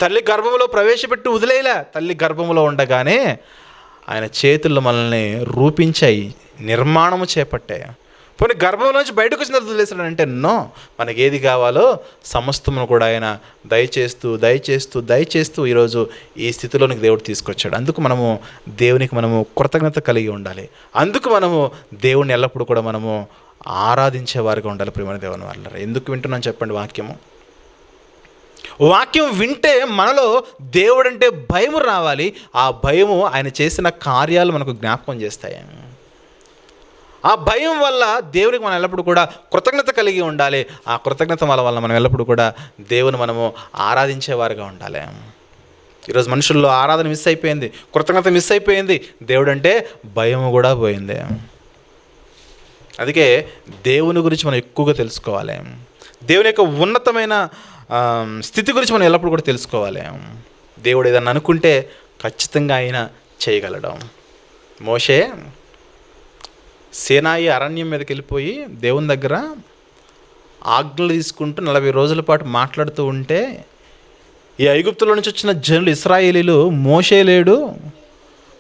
తల్లి గర్భంలో ప్రవేశపెట్టి వదిలేలా, తల్లి గర్భంలో ఉండగానే ఆయన చేతుల్లో మనల్ని రూపించాయి, నిర్మాణము చేపట్టాయి. పోనీ గర్భంలోంచి బయటకు వచ్చిన వదిలేసాడంటే నో, మనకి ఏది కావాలో సమస్తమును కూడా ఆయన దయచేస్తూ ఈరోజు ఈ స్థితిలోనికి దేవుడు తీసుకొచ్చాడు. అందుకు మనము దేవునికి కృతజ్ఞత కలిగి ఉండాలి. అందుకు మనము దేవుని ఎల్లప్పుడూ కూడా మనము ఆరాధించేవారుగా ఉండాలి. ప్రియమైన దేవుని వల్ల ఎందుకు వింటున్నాను చెప్పండి? వాక్యం వింటే మనలో దేవుడంటే భయము రావాలి. ఆ భయము ఆయన చేసిన కార్యాలు మనకు జ్ఞాపకం చేస్తాయి. ఆ భయం వల్ల దేవునికి మనం ఎల్లప్పుడూ కూడా కృతజ్ఞత కలిగి ఉండాలి. ఆ కృతజ్ఞత వల్ల మనం ఎల్లప్పుడూ కూడా దేవుని మనము ఆరాధించేవారుగా ఉండాలి. ఈరోజు మనుషుల్లో ఆరాధన మిస్ అయిపోయింది, కృతజ్ఞత మిస్ అయిపోయింది, దేవుడు అంటే భయము కూడా పోయింది. అందుకే దేవుని గురించి మనం ఎక్కువగా తెలుసుకోవాలి. దేవుని యొక్క ఉన్నతమైన స్థితి గురించి మనం ఎల్లప్పుడూ కూడా తెలుసుకోవాలి. దేవుడు ఏదన్నా అనుకుంటే ఖచ్చితంగా ఆయన చేయగలడం. మోషే సీనాయి అరణ్యం మీదకి వెళ్ళిపోయి దేవుని దగ్గర ఆజ్ఞలు తీసుకుంటూ 40 రోజుల పాటు మాట్లాడుతూ ఉంటే, ఈ ఐగుప్తులో నుంచి వచ్చిన జనులు ఇశ్రాయేలీలు మోషే లేడు,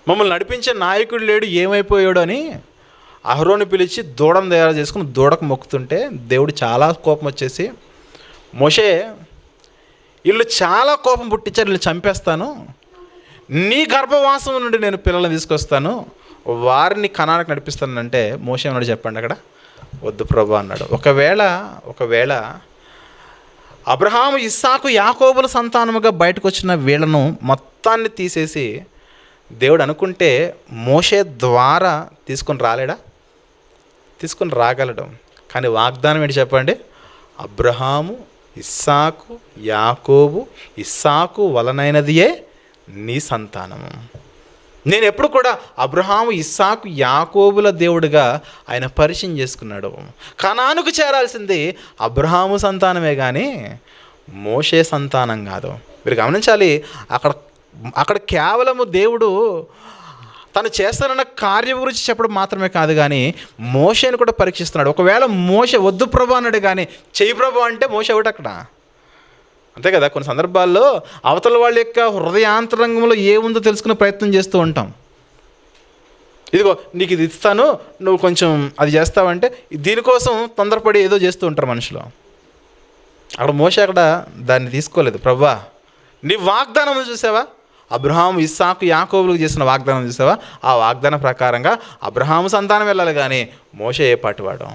మమ్మల్ని నడిపించే నాయకుడు లేడు, ఏమైపోయాడు అని అహరోను పిలిచి దూడను తయారు చేసుకుని దూడకు మొక్కుతుంటే దేవుడు చాలా కోపం వచ్చేసి, మోషే వీళ్ళు చాలా కోపం పుట్టించారు, వీళ్ళు చంపేస్తాను, నీ గర్భవాసం నుండి నేను పిల్లల్ని తీసుకొస్తాను, వారిని కనానికి నడిపిస్తానంటే మోషే అన్నాడు చెప్పండి అక్కడ, వద్దు ప్రభు అన్నాడు. ఒకవేళ అబ్రహాము ఇస్సాకు యాకోబుల సంతానముగా బయటకు వచ్చిన వీళ్ళను మొత్తాన్ని తీసేసి దేవుడు అనుకుంటే మోషే ద్వారా తీసుకొని రాలేడా? తీసుకొని రాగలడు. కానీ వాగ్దానం ఏంటి చెప్పండి? అబ్రహాము, ఇస్సాకు, యాకోబు, ఇస్సాకు వలనైనదియే నీ సంతానము. నేను ఎప్పుడు కూడా అబ్రహాము, ఇస్సాకు, యాకోబుల దేవుడిగా ఆయన పరిచయం చేసుకున్నాడు. కనానుకు చేరాల్సింది అబ్రహాము సంతానమే కానీ మోషే సంతానం కాదు. మీరు గమనించాలి, అక్కడ కేవలము దేవుడు తను చేస్తానన్న కార్యం గురించి చెప్పడం మాత్రమే కాదు కానీ మోషేని కూడా పరీక్షిస్తున్నాడు. ఒకవేళ మోషే వద్దు ప్రభు అన్నాడు కానీ చెయ్యి ప్రభు అంటే మోషే ఒకటి అక్కడ, అంతే కదా. కొన్ని సందర్భాల్లో అవతల వాళ్ళ యొక్క హృదయాంతరంగంలో ఏముందో తెలుసుకునే ప్రయత్నం చేస్తూ ఉంటాం. ఇదిగో నీకు ఇది ఇస్తాను, నువ్వు కొంచెం అది చేస్తావంటే దీనికోసం తొందరపడి ఏదో చేస్తూ ఉంటారు మనుషులు. అక్కడ మోషే అక్కడ దాన్ని తీసుకోలేదు. ప్రభువా నీ వాగ్దానం చూసావా, అబ్రహాము, ఇస్సాకు, యాకోబులకు చేసిన వాగ్దానం చూసావా, ఆ వాగ్దానం ప్రకారంగా అబ్రహాము సంతానం వెళ్ళాలి కానీ మోషే ఏ పాటివాడు.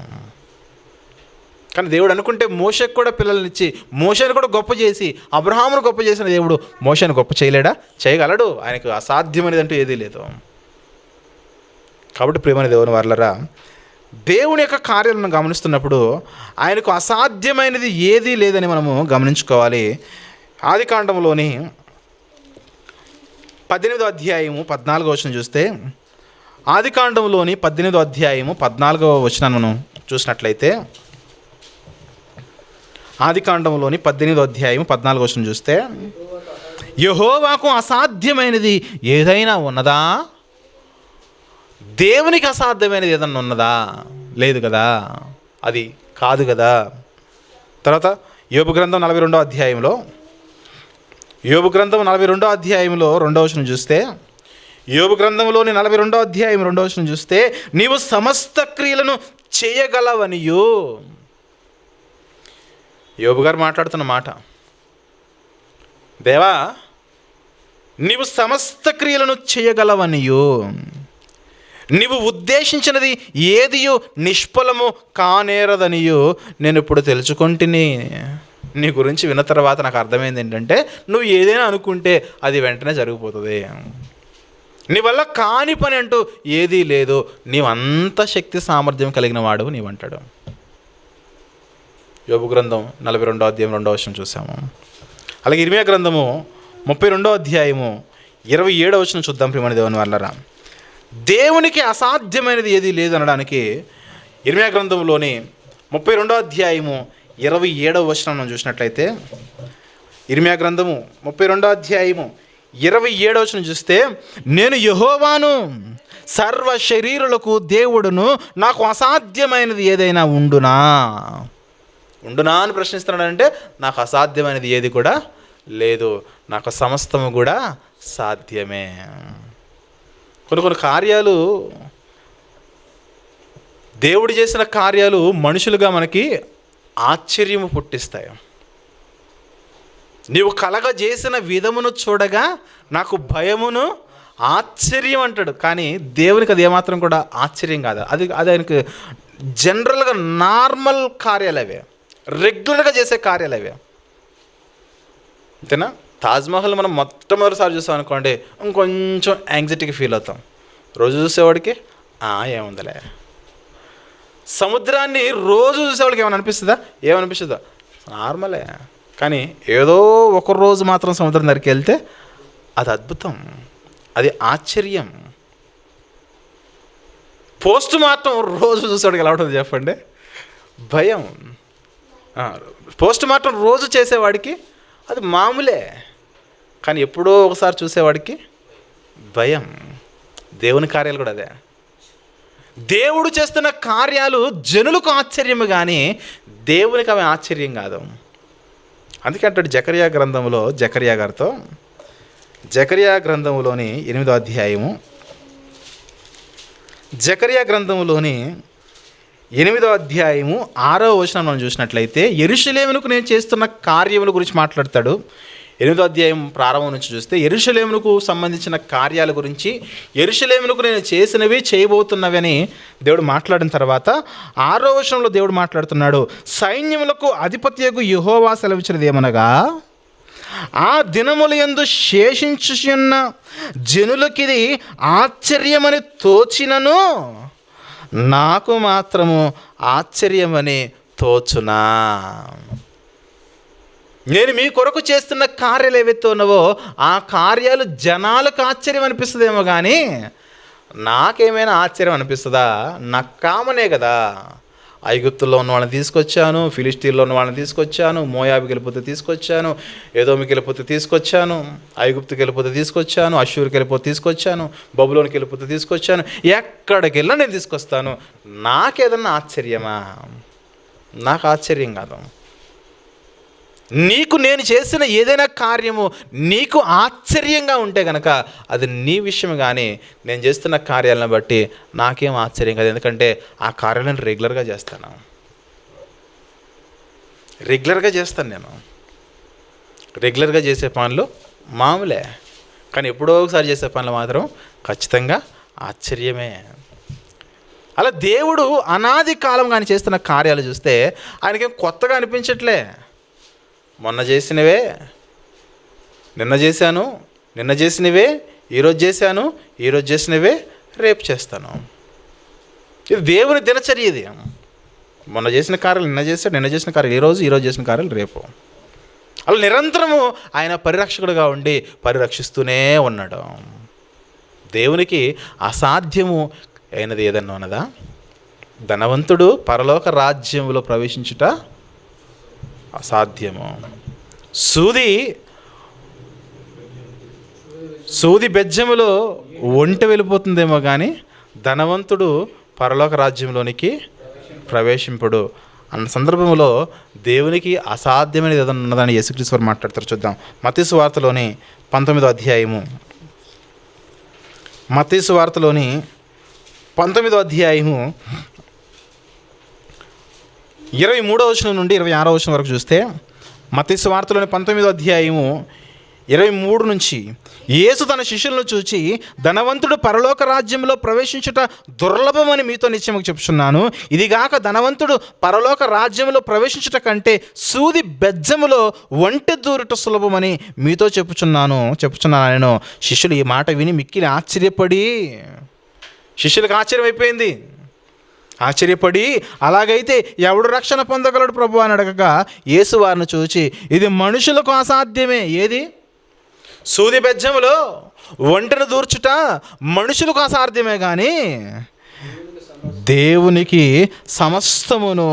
కానీ దేవుడు అనుకుంటే మోషేకు కూడా పిల్లల్ని ఇచ్చి మోషేను కూడా గొప్ప చేసి అబ్రహామును గొప్ప చేసిన దేవుడు మోషేను గొప్ప చేయలేడా? చేయగలడు. ఆయనకు అసాధ్యమైనది అంటూ ఏదీ లేదు. కాబట్టి ప్రియమైన దేవుని వారలారా, దేవుని యొక్క కార్యాలను గమనిస్తున్నప్పుడు ఆయనకు అసాధ్యమైనది ఏదీ లేదని మనము గమనించుకోవాలి. ఆదికాండంలోని 18వ అధ్యాయము 14వ వచనం చూస్తే, ఆదికాండంలోని 18వ అధ్యాయము 14వ వచనాన్ని మనం చూసినట్లయితే, ఆదికాండంలోని 18వ అధ్యాయము 14వ వచనం చూస్తే, యెహోవాకు అసాధ్యమైనది ఏదైనా ఉన్నదా? దేవునికి అసాధ్యమైనది ఏదన్నా ఉన్నదా? లేదు కదా, అది కాదు కదా. తర్వాత యోబు గ్రంథం 42వ అధ్యాయంలో, యోబు గ్రంథం 42వ అధ్యాయంలో 2వ వచనం చూస్తే, యోబు గ్రంథంలోని 42వ అధ్యాయం 2వ వచనం చూస్తే, నీవు సమస్త క్రియలను చేయగలవనియు. యోబు గారు మాట్లాడుతున్న మాట, దేవా నీవు సమస్త క్రియలను చేయగలవనియు, నీవు ఉద్దేశించినది ఏదియు నిష్ఫలము కానేరదనియు నేను ఇప్పుడు తెలుసుకుంటుని. నీ గురించి విన్న తర్వాత నాకు అర్థమైంది ఏంటంటే, నువ్వు ఏదైనా అనుకుంటే అది వెంటనే జరిగిపోతుంది. నీ వల్ల కాని పని అంటూ ఏదీ లేదు, నీవంత శక్తి సామర్థ్యం కలిగిన వాడు నీవంటాడు. యోబు గ్రంథం 42వ అధ్యాయం 2వ వచనం చూసాము. అలాగే ఇర్మియా గ్రంథము 32వ అధ్యాయము 27వ వచనం చూద్దాం. ప్రియమైన దేవుని వారలారా, దేవునికి అసాధ్యమైనది ఏదీ లేదు అనడానికి ఇర్మియా గ్రంథంలోని 32వ అధ్యాయము 27వ వచనం మనం చూసినట్లయితే, ఇర్మియా గ్రంథము 32వ అధ్యాయము 27వ వచనం చూస్తే, నేను యెహోవాను, సర్వ శరీరులకు దేవుడును, నాకు అసాధ్యమైనది ఏదైనా ఉండునా అని ప్రశ్నిస్తున్నాడంటే, నాకు అసాధ్యమైనది ఏది కూడా లేదు, నాకు సమస్తము కూడా సాధ్యమే. కొన్ని కార్యాలు, దేవుడు చేసిన కార్యాలు మనుషులుగా మనకి ఆశ్చర్యము పుట్టిస్తాయి. నీవు కలగజేసిన విధమును చూడగా నాకు భయమును ఆశ్చర్యం అంటాడు. కానీ దేవునికి అది ఏమాత్రం కూడా ఆశ్చర్యం కాదు. అది ఆయనకు జనరల్గా నార్మల్ కార్యాలు అవే, రెగ్యులర్గా చేసే కార్యాలు అవే, అంతేనా. తాజ్మహల్ మనం మొట్టమొదటిసారి చూస్తాం అనుకోండి, ఇంకొంచెం యాంగ్జైటీకి ఫీల్ అవుతాం. రోజు చూసేవాడికి ఏముందిలే. సముద్రాన్ని రోజు చూసేవాడికి ఏమైనా అనిపిస్తుందా? ఏమనిపిస్తుందా? నార్మలే. కానీ ఏదో ఒక రోజు మాత్రం సముద్రం దగ్గరికి వెళ్తే అది అద్భుతం, అది ఆశ్చర్యం. పోస్ట్ మార్టం రోజు చూసేవాడికి ఎలా ఉంటుంది చెప్పండి? భయం. పోస్ట్ మార్టం రోజు చేసేవాడికి అది మామూలే, కానీ ఎప్పుడో ఒకసారి చూసేవాడికి భయం. దేవుని కార్యాలు కూడా అదే. దేవుడు చేస్తున్న కార్యాలు జనులకు ఆశ్చర్యము, కానీ దేవునికి అవి ఆశ్చర్యం కాదు. అందుకే అంటాడు జకర్యా గ్రంథంలో, జకర్యా గారితో, జకర్యా గ్రంథంలోని 8వ అధ్యాయము, జకర్యా గ్రంథంలోని 8వ అధ్యాయము 6వ వచనం మనం చూసినట్లయితే యెరూషలేమునకు నేను చేస్తున్న కార్యముల గురించి మాట్లాడతాడు. 8వ అధ్యాయం ప్రారంభం నుంచి చూస్తే యెరూషలేమునకు సంబంధించిన కార్యాల గురించి, యెరూషలేమునకు నేను చేసినవి చేయబోతున్నవి అని దేవుడు మాట్లాడిన తర్వాత 6వ వచనంలో దేవుడు మాట్లాడుతున్నాడు, సైన్యములకు అధిపత్యకు యెహోవా సెలవిచ్చినది ఏమనగా, ఆ దినముల యందు శేషించుచున్న జనులకిది ఆశ్చర్యమని తోచినను నాకు మాత్రము ఆశ్చర్యమని తోచునా. నేను మీ కొరకు చేస్తున్న కార్యాలు ఏవైతే ఉన్నావో ఆ కార్యాలు జనాలకు ఆశ్చర్యం అనిపిస్తుందేమో, కానీ నాకేమైనా ఆశ్చర్యం అనిపిస్తుందా? నాకు కామనే కదా. ఐగుప్తుల్లో ఉన్న వాళ్ళని తీసుకొచ్చాను, ఫిలిస్టీన్లో ఉన్న వాళ్ళని తీసుకొచ్చాను, మోయాబుకి వెళ్ళిపోతే తీసుకొచ్చాను, ఏదోమికి వెళ్ళిపోతే తీసుకొచ్చాను, ఐగుప్తుకి వెళ్ళిపోతే తీసుకొచ్చాను, అష్షూరుకి వెళ్ళిపోతే తీసుకొచ్చాను, బబులోనికి వెళ్ళిపోతే తీసుకొచ్చాను, ఎక్కడికి వెళ్ళినా నేను తీసుకొస్తాను. నాకేదన్నా ఆశ్చర్యమా? నాకు ఆశ్చర్యం కాదు. నీకు నేను చేసిన ఏదైనా కార్యము నీకు ఆశ్చర్యంగా ఉంటే కనుక అది నీ విషయం, కానీ నేను చేస్తున్న కార్యాలను బట్టి నాకేం ఆశ్చర్యం కాదు. ఎందుకంటే ఆ కార్యాలను రెగ్యులర్గా చేస్తాను, నేను రెగ్యులర్గా చేసే పనులు మామూలే, కానీ ఎప్పుడో ఒకసారి చేసే పనులు మాత్రం ఖచ్చితంగా ఆశ్చర్యమే. అలా దేవుడు అనాది కాలం కానీ చేస్తున్న కార్యాలు చూస్తే ఆయనకేం కొత్తగా అనిపించట్లే. మొన్న చేసినవే నిన్న చేశాను, నిన్న చేసినవే ఈరోజు చేశాను, ఈరోజు చేసినవే రేపు చేస్తాను. ఇది దేవుని దినచర్య. ఇది మొన్న చేసిన కార్యాలు నిన్న చేశాడు, నిన్న చేసిన కార్యాలు ఈరోజు చేసిన కార్యాలు రేపు. అలా నిరంతరము ఆయన పరిరక్షకుడుగా ఉండి పరిరక్షిస్తూనే ఉన్నాడు. దేవునికి అసాధ్యము అయినది ఏదన్నా ఉన్నదా? ధనవంతుడు పరలోక రాజ్యంలో ప్రవేశించుట అసాధ్యము. సూది బెజ్జములో ఒంటె వెళ్ళిపోతుందేమో, కానీ ధనవంతుడు పరలోక రాజ్యంలోనికి ప్రవేశింపడు అన్న సందర్భంలో దేవునికి అసాధ్యమైనది ఏదైనా ఉన్నదని యేసుక్రీస్తు వారు మాట్లాడతారు. చూద్దాం. మత్తయి సువార్తలోని 19వ అధ్యాయము, మత్తయి సువార్తలోని 19వ అధ్యాయము 23వ వచనం నుండి 26వ వచనం వరకు చూస్తే, మత్తయి సువార్తలోని 19వ అధ్యాయము 23 నుంచి, యేసు తన శిష్యులను చూచి, ధనవంతుడు పరలోక రాజ్యంలో ప్రవేశించుట దుర్లభమని మీతో నిశ్చయముగా చెప్తున్నాను. ఇదిగాక ధనవంతుడు పరలోక రాజ్యంలో ప్రవేశించుట కంటే సూది బెజ్జములో ఒంటె దూరుట సులభమని మీతో చెప్పుచున్నాను. నేను. శిష్యులు ఈ మాట విని మిక్కిలి ఆశ్చర్యపడి, శిష్యులకు ఆశ్చర్యపడి అలాగైతే ఎవడు రక్షణ పొందగలడు ప్రభు అని అడగగా, యేసు వారిని చూచి, ఇది మనుషులకు అసాధ్యమే. ఏది? సూది బెజ్జములో ఒంటెను దూర్చుట మనుషులకు అసాధ్యమే, కానీ దేవునికి సమస్తమును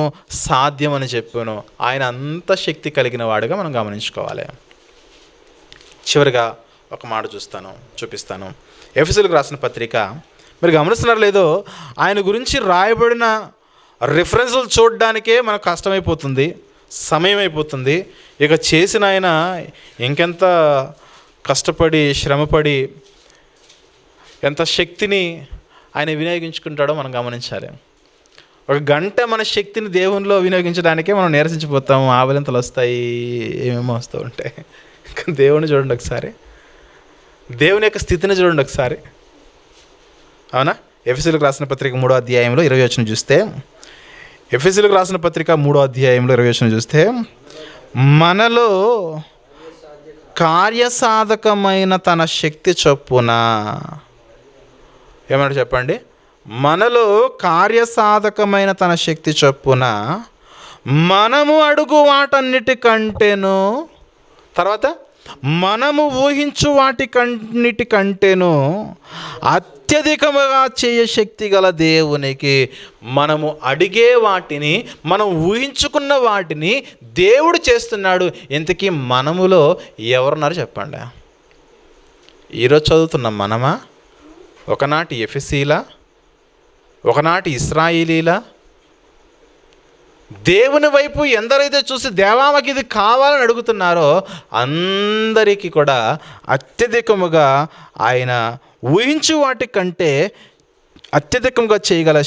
సాధ్యమని చెప్పాను. ఆయన అంత శక్తి కలిగిన వాడుగా మనం గమనించుకోవాలి. చివరిగా ఒక మాట చూపిస్తాను. ఎఫెసీయులకు రాసిన పత్రిక, మీరు గమనిస్తున్నారో లేదో, ఆయన గురించి రాయబడిన రిఫరెన్సులు చూడడానికే మనకు కష్టమైపోతుంది, సమయం అయిపోతుంది. ఇక చేసిన ఆయన ఇంకెంత కష్టపడి శ్రమపడి ఎంత శక్తిని ఆయన వినియోగించుకుంటాడో మనం గమనించాలి. ఒక గంట మన శక్తిని దేవునిలో వినియోగించడానికే మనం నీరసించిపోతాము, ఆవలింతలు వస్తాయి, ఏమేమో వస్తూ ఉంటాయి. దేవుని చూడండి ఒకసారి, దేవుని యొక్క స్థితిని చూడండి ఒకసారి. అవునా? ఎఫెసీయులకు రాసిన పత్రిక 3వ అధ్యాయంలో 20వ వచనం చూస్తే, ఎఫెసీయులకు రాసిన పత్రిక 3వ అధ్యాయంలో 20వ వచనం చూస్తే, మనలో కార్యసాధకమైన తన శక్తి చొప్పున, ఏమన్నా చెప్పండి, మనలో కార్యసాధకమైన తన శక్తి చొప్పున మనము అడుగు వాటన్నిటికంటేను, తర్వాత మనము ఊహించు వాటికన్నిటికంటేను అత్యధికముగా చేయ శక్తి గల దేవునికి, మనము అడిగే వాటిని, మనం ఊహించుకున్న వాటిని దేవుడు చేస్తున్నాడు. ఇంతకీ మనములో ఎవరున్నారు చెప్పండి? ఈరోజు చదువుతున్న మనమా? ఒకనాటి ఎఫెసీలా? ఒకనాటి ఇశ్రాయేలీలా? దేవుని వైపు ఎందరైతే చూసి దేవా మాకు ఇది కావాలని అడుగుతున్నారో అందరికీ కూడా అత్యధికముగా ఆయన ఊహించు వాటి కంటే అత్యధికంగా చేయగల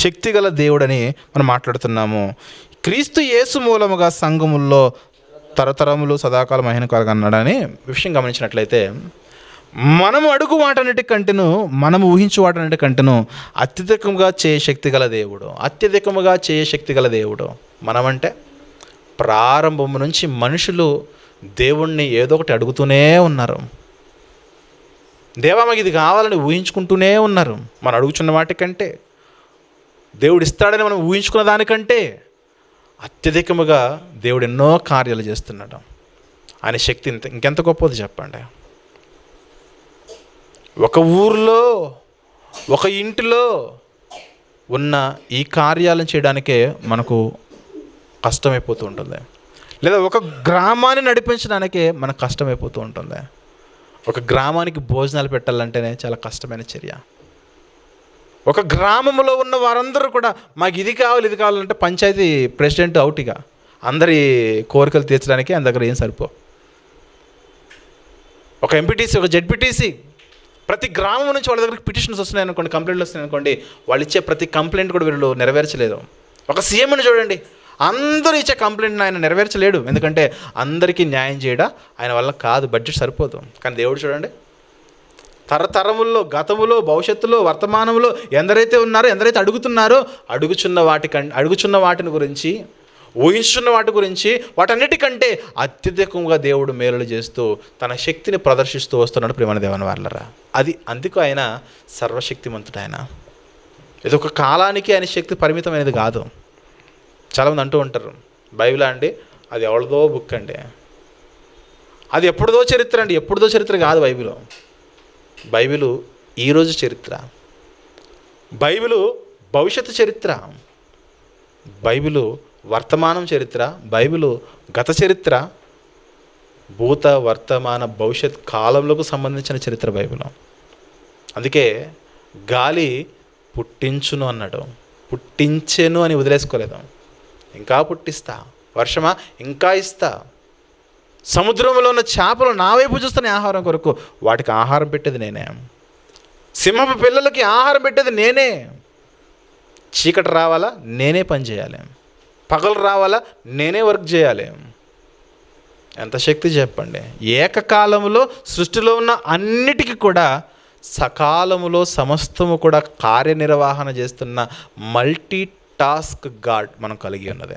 శక్తి గల దేవుడని మనం మాట్లాడుతున్నాము. క్రీస్తు యేసు మూలముగా సంఘముల్లో తరతరములు సదాకాలం మహిమ కలగన్నాడని విషయం గమనించినట్లయితే, మనము అడుగు వాటన్నిటికంటేను, మనము ఊహించు వాటన్నిటికంటేను అత్యధికంగా చేయ శక్తి గల దేవుడు, అత్యధికముగా చేయ శక్తి గల దేవుడు. మనమంటే ప్రారంభం నుంచి మనుషులు దేవుణ్ణి ఏదో ఒకటి అడుగుతూనే ఉన్నారు. దేవా మాకు ఇది కావాలని ఊహించుకుంటూనే ఉన్నారు. మనం అడుగుచున్న వాటికంటే, దేవుడు ఇస్తాడని మనం ఊహించుకున్న దానికంటే అత్యధికముగా దేవుడు ఎన్నో కార్యాలు చేస్తున్నాడు. ఆయన శక్తి ఇంకెంత గొప్పది చెప్పండి. ఒక ఊరిలో, ఒక ఇంటిలో ఉన్న ఈ కార్యాలను చేయడానికే మనకు కష్టమైపోతూ ఉంటుంది. లేదా ఒక గ్రామాన్ని నడిపించడానికే మనకు కష్టమైపోతూ ఉంటుంది. ఒక గ్రామానికి భోజనాలు పెట్టాలంటేనే చాలా కష్టమైన చర్య. ఒక గ్రామంలో ఉన్న వారందరూ కూడా మాకు ఇది కావాలి, ఇది కావాలంటే పంచాయతీ ప్రెసిడెంట్ అవుట్గా అందరి కోరికలు తీర్చడానికి ఆయన దగ్గర ఏం సరిపో. ఒక ఎంపీటీసీ, ఒక జెడ్పీటీసీ, ప్రతి గ్రామం నుంచి వాళ్ళ దగ్గరికి పిటిషన్స్ వస్తున్నాయి అనుకోండి, కంప్లైంట్లు వస్తున్నాయి అనుకోండి, వాళ్ళు ఇచ్చే ప్రతి కంప్లైంట్ కూడా వీళ్ళు నెరవేర్చలేదు. ఒక సీఎంని చూడండి, అందరూ ఇచ్చే కంప్లైంట్ని ఆయన నెరవేర్చలేడు. ఎందుకంటే అందరికీ న్యాయం చేయడం ఆయన వల్ల కాదు, బడ్జెట్ సరిపోదు. కానీ దేవుడు చూడండి, తరతరముల్లో, గతములో, భవిష్యత్తులో, వర్తమానంలో ఎందరైతే ఉన్నారో, ఎందరైతే అడుగుతున్నారో, అడుగుచున్న వాటిని గురించి, ఊహించున్న వాటి గురించి, వాటన్నిటికంటే అత్యధికంగా దేవుడు మేలులు చేస్తూ తన శక్తిని ప్రదర్శిస్తూ వస్తున్నాడు. ప్రియమైన దేవుని వాళ్ళరా, అది అందుకు ఆయన సర్వశక్తిమంతుడు. ఆయన ఇది ఒక కాలానికి ఆయన శక్తి పరిమితమైనది కాదు. చాలామంది అంటూ ఉంటారు, బైబిల్ అండి అది ఎవరిదో బుక్ అండి, అది ఎప్పుడుదో చరిత్ర అండి. ఎప్పుడుదో చరిత్ర కాదు బైబిలు. బైబిలు ఈరోజు చరిత్ర, బైబిలు భవిష్యత్తు చరిత్ర, బైబిలు వర్తమానం చరిత్ర, బైబిలు గత చరిత్ర, భూత వర్తమాన భవిష్యత్ కాలంలోకి సంబంధించిన చరిత్ర బైబిల్. అందుకే గాలి పుట్టించును అన్నాడు, పుట్టించెను అని వదిలేసుకోలేదు. ఇంకా పుట్టిస్తా, వర్షమా ఇంకా ఇస్తా, సముద్రంలో ఉన్న చేపలు నా వైపు చూస్తున్న ఆహారం కొరకు, వాటికి ఆహారం పెట్టేది నేనే, సింహపు పిల్లలకి ఆహారం పెట్టేది నేనే. చీకటి రావాలా నేనే పని చేయాలి, పగలు రావాలా నేనే వర్క్ చేయాలి. ఎంత శక్తి చెప్పండి. ఏకకాలంలో సృష్టిలో ఉన్న అన్నిటికీ కూడా సకాలములో సమస్తము కూడా కార్యనిర్వహణ చేస్తున్న మల్టీ టాస్క్ గాడ్ మనం కలిగి ఉన్నది.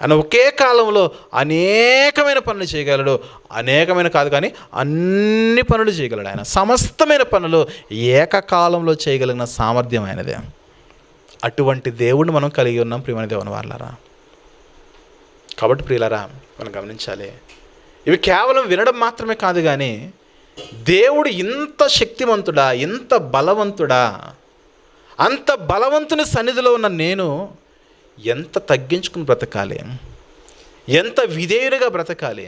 ఆయన ఒకే కాలంలో అనేకమైన పనులు చేయగలడు. అనేకమైన కాదు కానీ అన్ని పనులు చేయగలడు. ఆయన సమస్తమైన పనులు ఏకకాలంలో చేయగలిగిన సామర్థ్యం ఆయనదే. అటువంటి దేవుడిని మనం కలిగి ఉన్నాం ప్రియమైన దేవుని వాళ్ళారా. కాబట్టి ప్రియులారా, మనం గమనించాలి, ఇవి కేవలం వినడం మాత్రమే కాదు కానీ దేవుడు ఇంత శక్తివంతుడా, ఇంత బలవంతుడా, అంత బలవంతుని సన్నిధిలో ఉన్న నేను ఎంత తగ్గించుకుని బ్రతకాలి, ఎంత విధేయుడిగా బ్రతకాలి,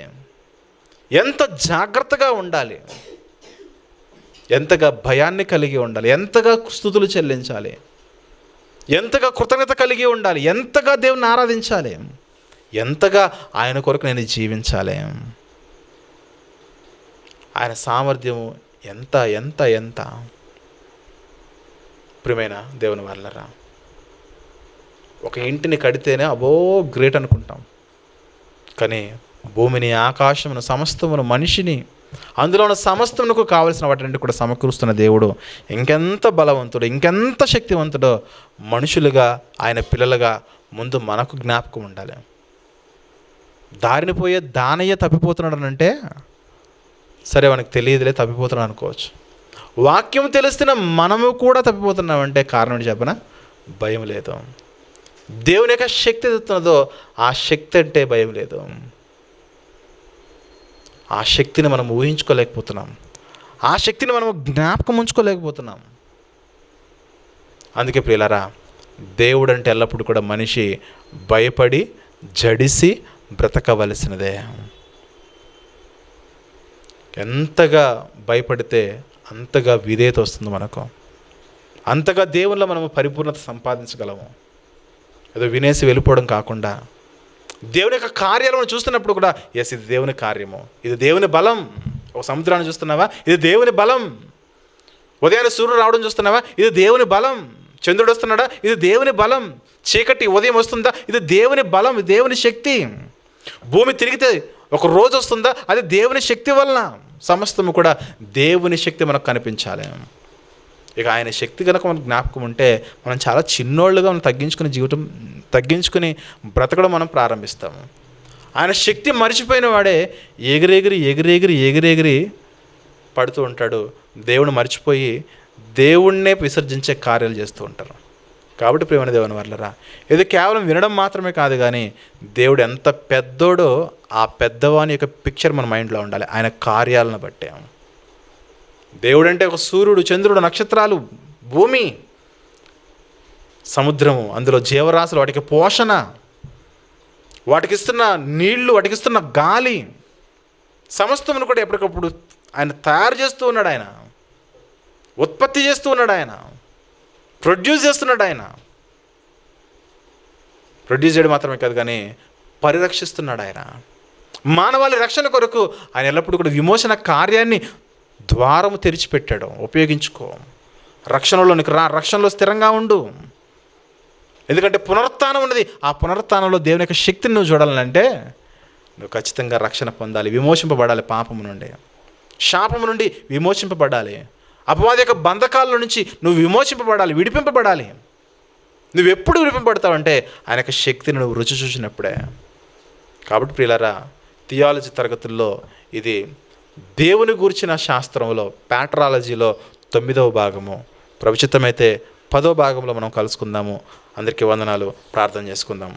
ఎంత జాగ్రత్తగా ఉండాలి, ఎంతగా భయాన్ని కలిగి ఉండాలి, ఎంతగా స్తుతులు చెల్లించాలి, ఎంతగా కృతజ్ఞత కలిగి ఉండాలి, ఎంతగా దేవుని ఆరాధించాలి, ఎంతగా ఆయన కొరకు నేను జీవించాలి. ఆయన సామర్థ్యము ఎంత ఎంత ఎంత ప్రియమైన దేవుని వాళ్ళరా. ఒక ఇంటిని కడితేనే అబో గ్రేట్ అనుకుంటాం, కానీ భూమిని, ఆకాశమును, సమస్తమును, మనిషిని, అందులో ఉన్న సమస్తమునకు కావలసిన వాటిని కూడా సమకూరుస్తున్న దేవుడు ఇంకెంత బలవంతుడు, ఇంకెంత శక్తివంతుడో మనుషులుగా, ఆయన పిల్లలుగా ముందు మనకు జ్ఞాపకం ఉండాలి. దారిని పోయే దానయ్య తప్పిపోతున్నాడు అంటే సరే మనకు తెలియదులే తప్పిపోతున్నాడు అనుకోవచ్చు. వాక్యం తెలుస్తున్న మనము కూడా తప్పిపోతున్నామంటే కారణం ఏంటి చెప్పనా? భయం లేదు. దేవుని యొక్క శక్తి ఎదుగుతున్నదో ఆ శక్తి అంటే భయం లేదు. ఆ శక్తిని మనం ఊహించుకోలేకపోతున్నాం, ఆ శక్తిని మనం జ్ఞాపకం ఉంచుకోలేకపోతున్నాం. అందుకే ప్రియులారా, దేవుడు అంటే ఎల్లప్పుడూ కూడా మనిషి భయపడి జడిసి బ్రతకవలసినదే. ఎంతగా భయపడితే అంతగా విధేయత వస్తుంది మనకు, అంతగా దేవునిలో మనము పరిపూర్ణత సంపాదించగలము. ఏదో వినేసి వెళ్ళిపోవడం కాకుండా దేవుని యొక్క కార్యాలను చూస్తున్నప్పుడు కూడా ఎస్, ఇది దేవుని కార్యము, ఇది దేవుని బలం. ఒక సముద్రాన్ని చూస్తున్నావా, ఇది దేవుని బలం. ఉదయాన్నే సూర్యుడు రావడం చూస్తున్నావా, ఇది దేవుని బలం. చంద్రుడు వస్తున్నాడా, ఇది దేవుని బలం. చీకటి ఉదయం వస్తుందా, ఇది దేవుని బలం, ఇది దేవుని శక్తి. భూమి తిరిగితే ఒక రోజు వస్తుందా, అది దేవుని శక్తి వలన. సమస్తము కూడా దేవుని శక్తి మనకు కనిపించాలి. ఇక ఆయన శక్తి కనుక మనకు జ్ఞాపకం ఉంటే మనం చాలా చిన్నోళ్ళుగా మనం తగ్గించుకుని బ్రతకడం మనం ప్రారంభిస్తాము. ఆయన శక్తి మరిచిపోయిన వాడే ఎగిరెగిరి పడుతూ ఉంటాడు. దేవుడు మర్చిపోయి దేవుణ్ణే విసర్జించే కార్యాలు చేస్తూ ఉంటారు. కాబట్టి ప్రియమైన దేవుని వర్లరా, ఇది కేవలం వినడం మాత్రమే కాదు, కానీ దేవుడు ఎంత పెద్దోడో ఆ పెద్దవాని యొక్క పిక్చర్ మన మైండ్లో ఉండాలి, ఆయన కార్యాలను బట్టే. దేవుడు అంటే ఒక సూర్యుడు, చంద్రుడు, నక్షత్రాలు, భూమి, సముద్రము, అందులో జీవరాశులు, వాటికి పోషణ, వాటికి ఇస్తున్న నీళ్లు, వాటికి ఇస్తున్న గాలి, సమస్తమును కూడా ఎప్పటికప్పుడు ఆయన తయారు చేస్తూ ఉన్నాడు, ఆయన ఉత్పత్తి చేస్తూ ఉన్నాడు, ఆయన ప్రొడ్యూస్ చేస్తున్నాడు. ఆయన ప్రొడ్యూస్ చేయడం మాత్రమే కాదు, కానీ పరిరక్షిస్తున్నాడు. ఆయన మానవాళి రక్షణ కొరకు ఆయన ఎల్లప్పుడూ కూడా విమోచన కార్యాన్ని ద్వారము తెరిచిపెట్టాడు. ఉపయోగించుకో, రక్షణలోనికి రా, రక్షణలో స్థిరంగా ఉండు. ఎందుకంటే పునరుత్థానం ఉన్నది. ఆ పునరుత్థానంలో దేవుని యొక్క శక్తిని నువ్వు చూడాలంటే నువ్వు ఖచ్చితంగా రక్షణ పొందాలి, విమోచింపబడాలి. పాపము నుండి, శాపము నుండి విమోచింపబడాలి. అపవాది యొక్క బంధకాల నుంచి నువ్వు విమోచింపబడాలి, విడిపింపబడాలి. నువ్వు ఎప్పుడు విడిపింపబడతావంటే ఆయన యొక్క శక్తిని నువ్వు రుచి చూసినప్పుడే. కాబట్టి ప్రియులారా, థియాలజీ తరగతుల్లో ఇది దేవుని గూర్చిన శాస్త్రంలో ప్యాట్రాలజీలో 9వ భాగము, ప్రవచితమైతే 10వ భాగంలో మనం కలుసుకుందాము. అందరికీ వందనాలు. ప్రార్థన చేసుకుందాం.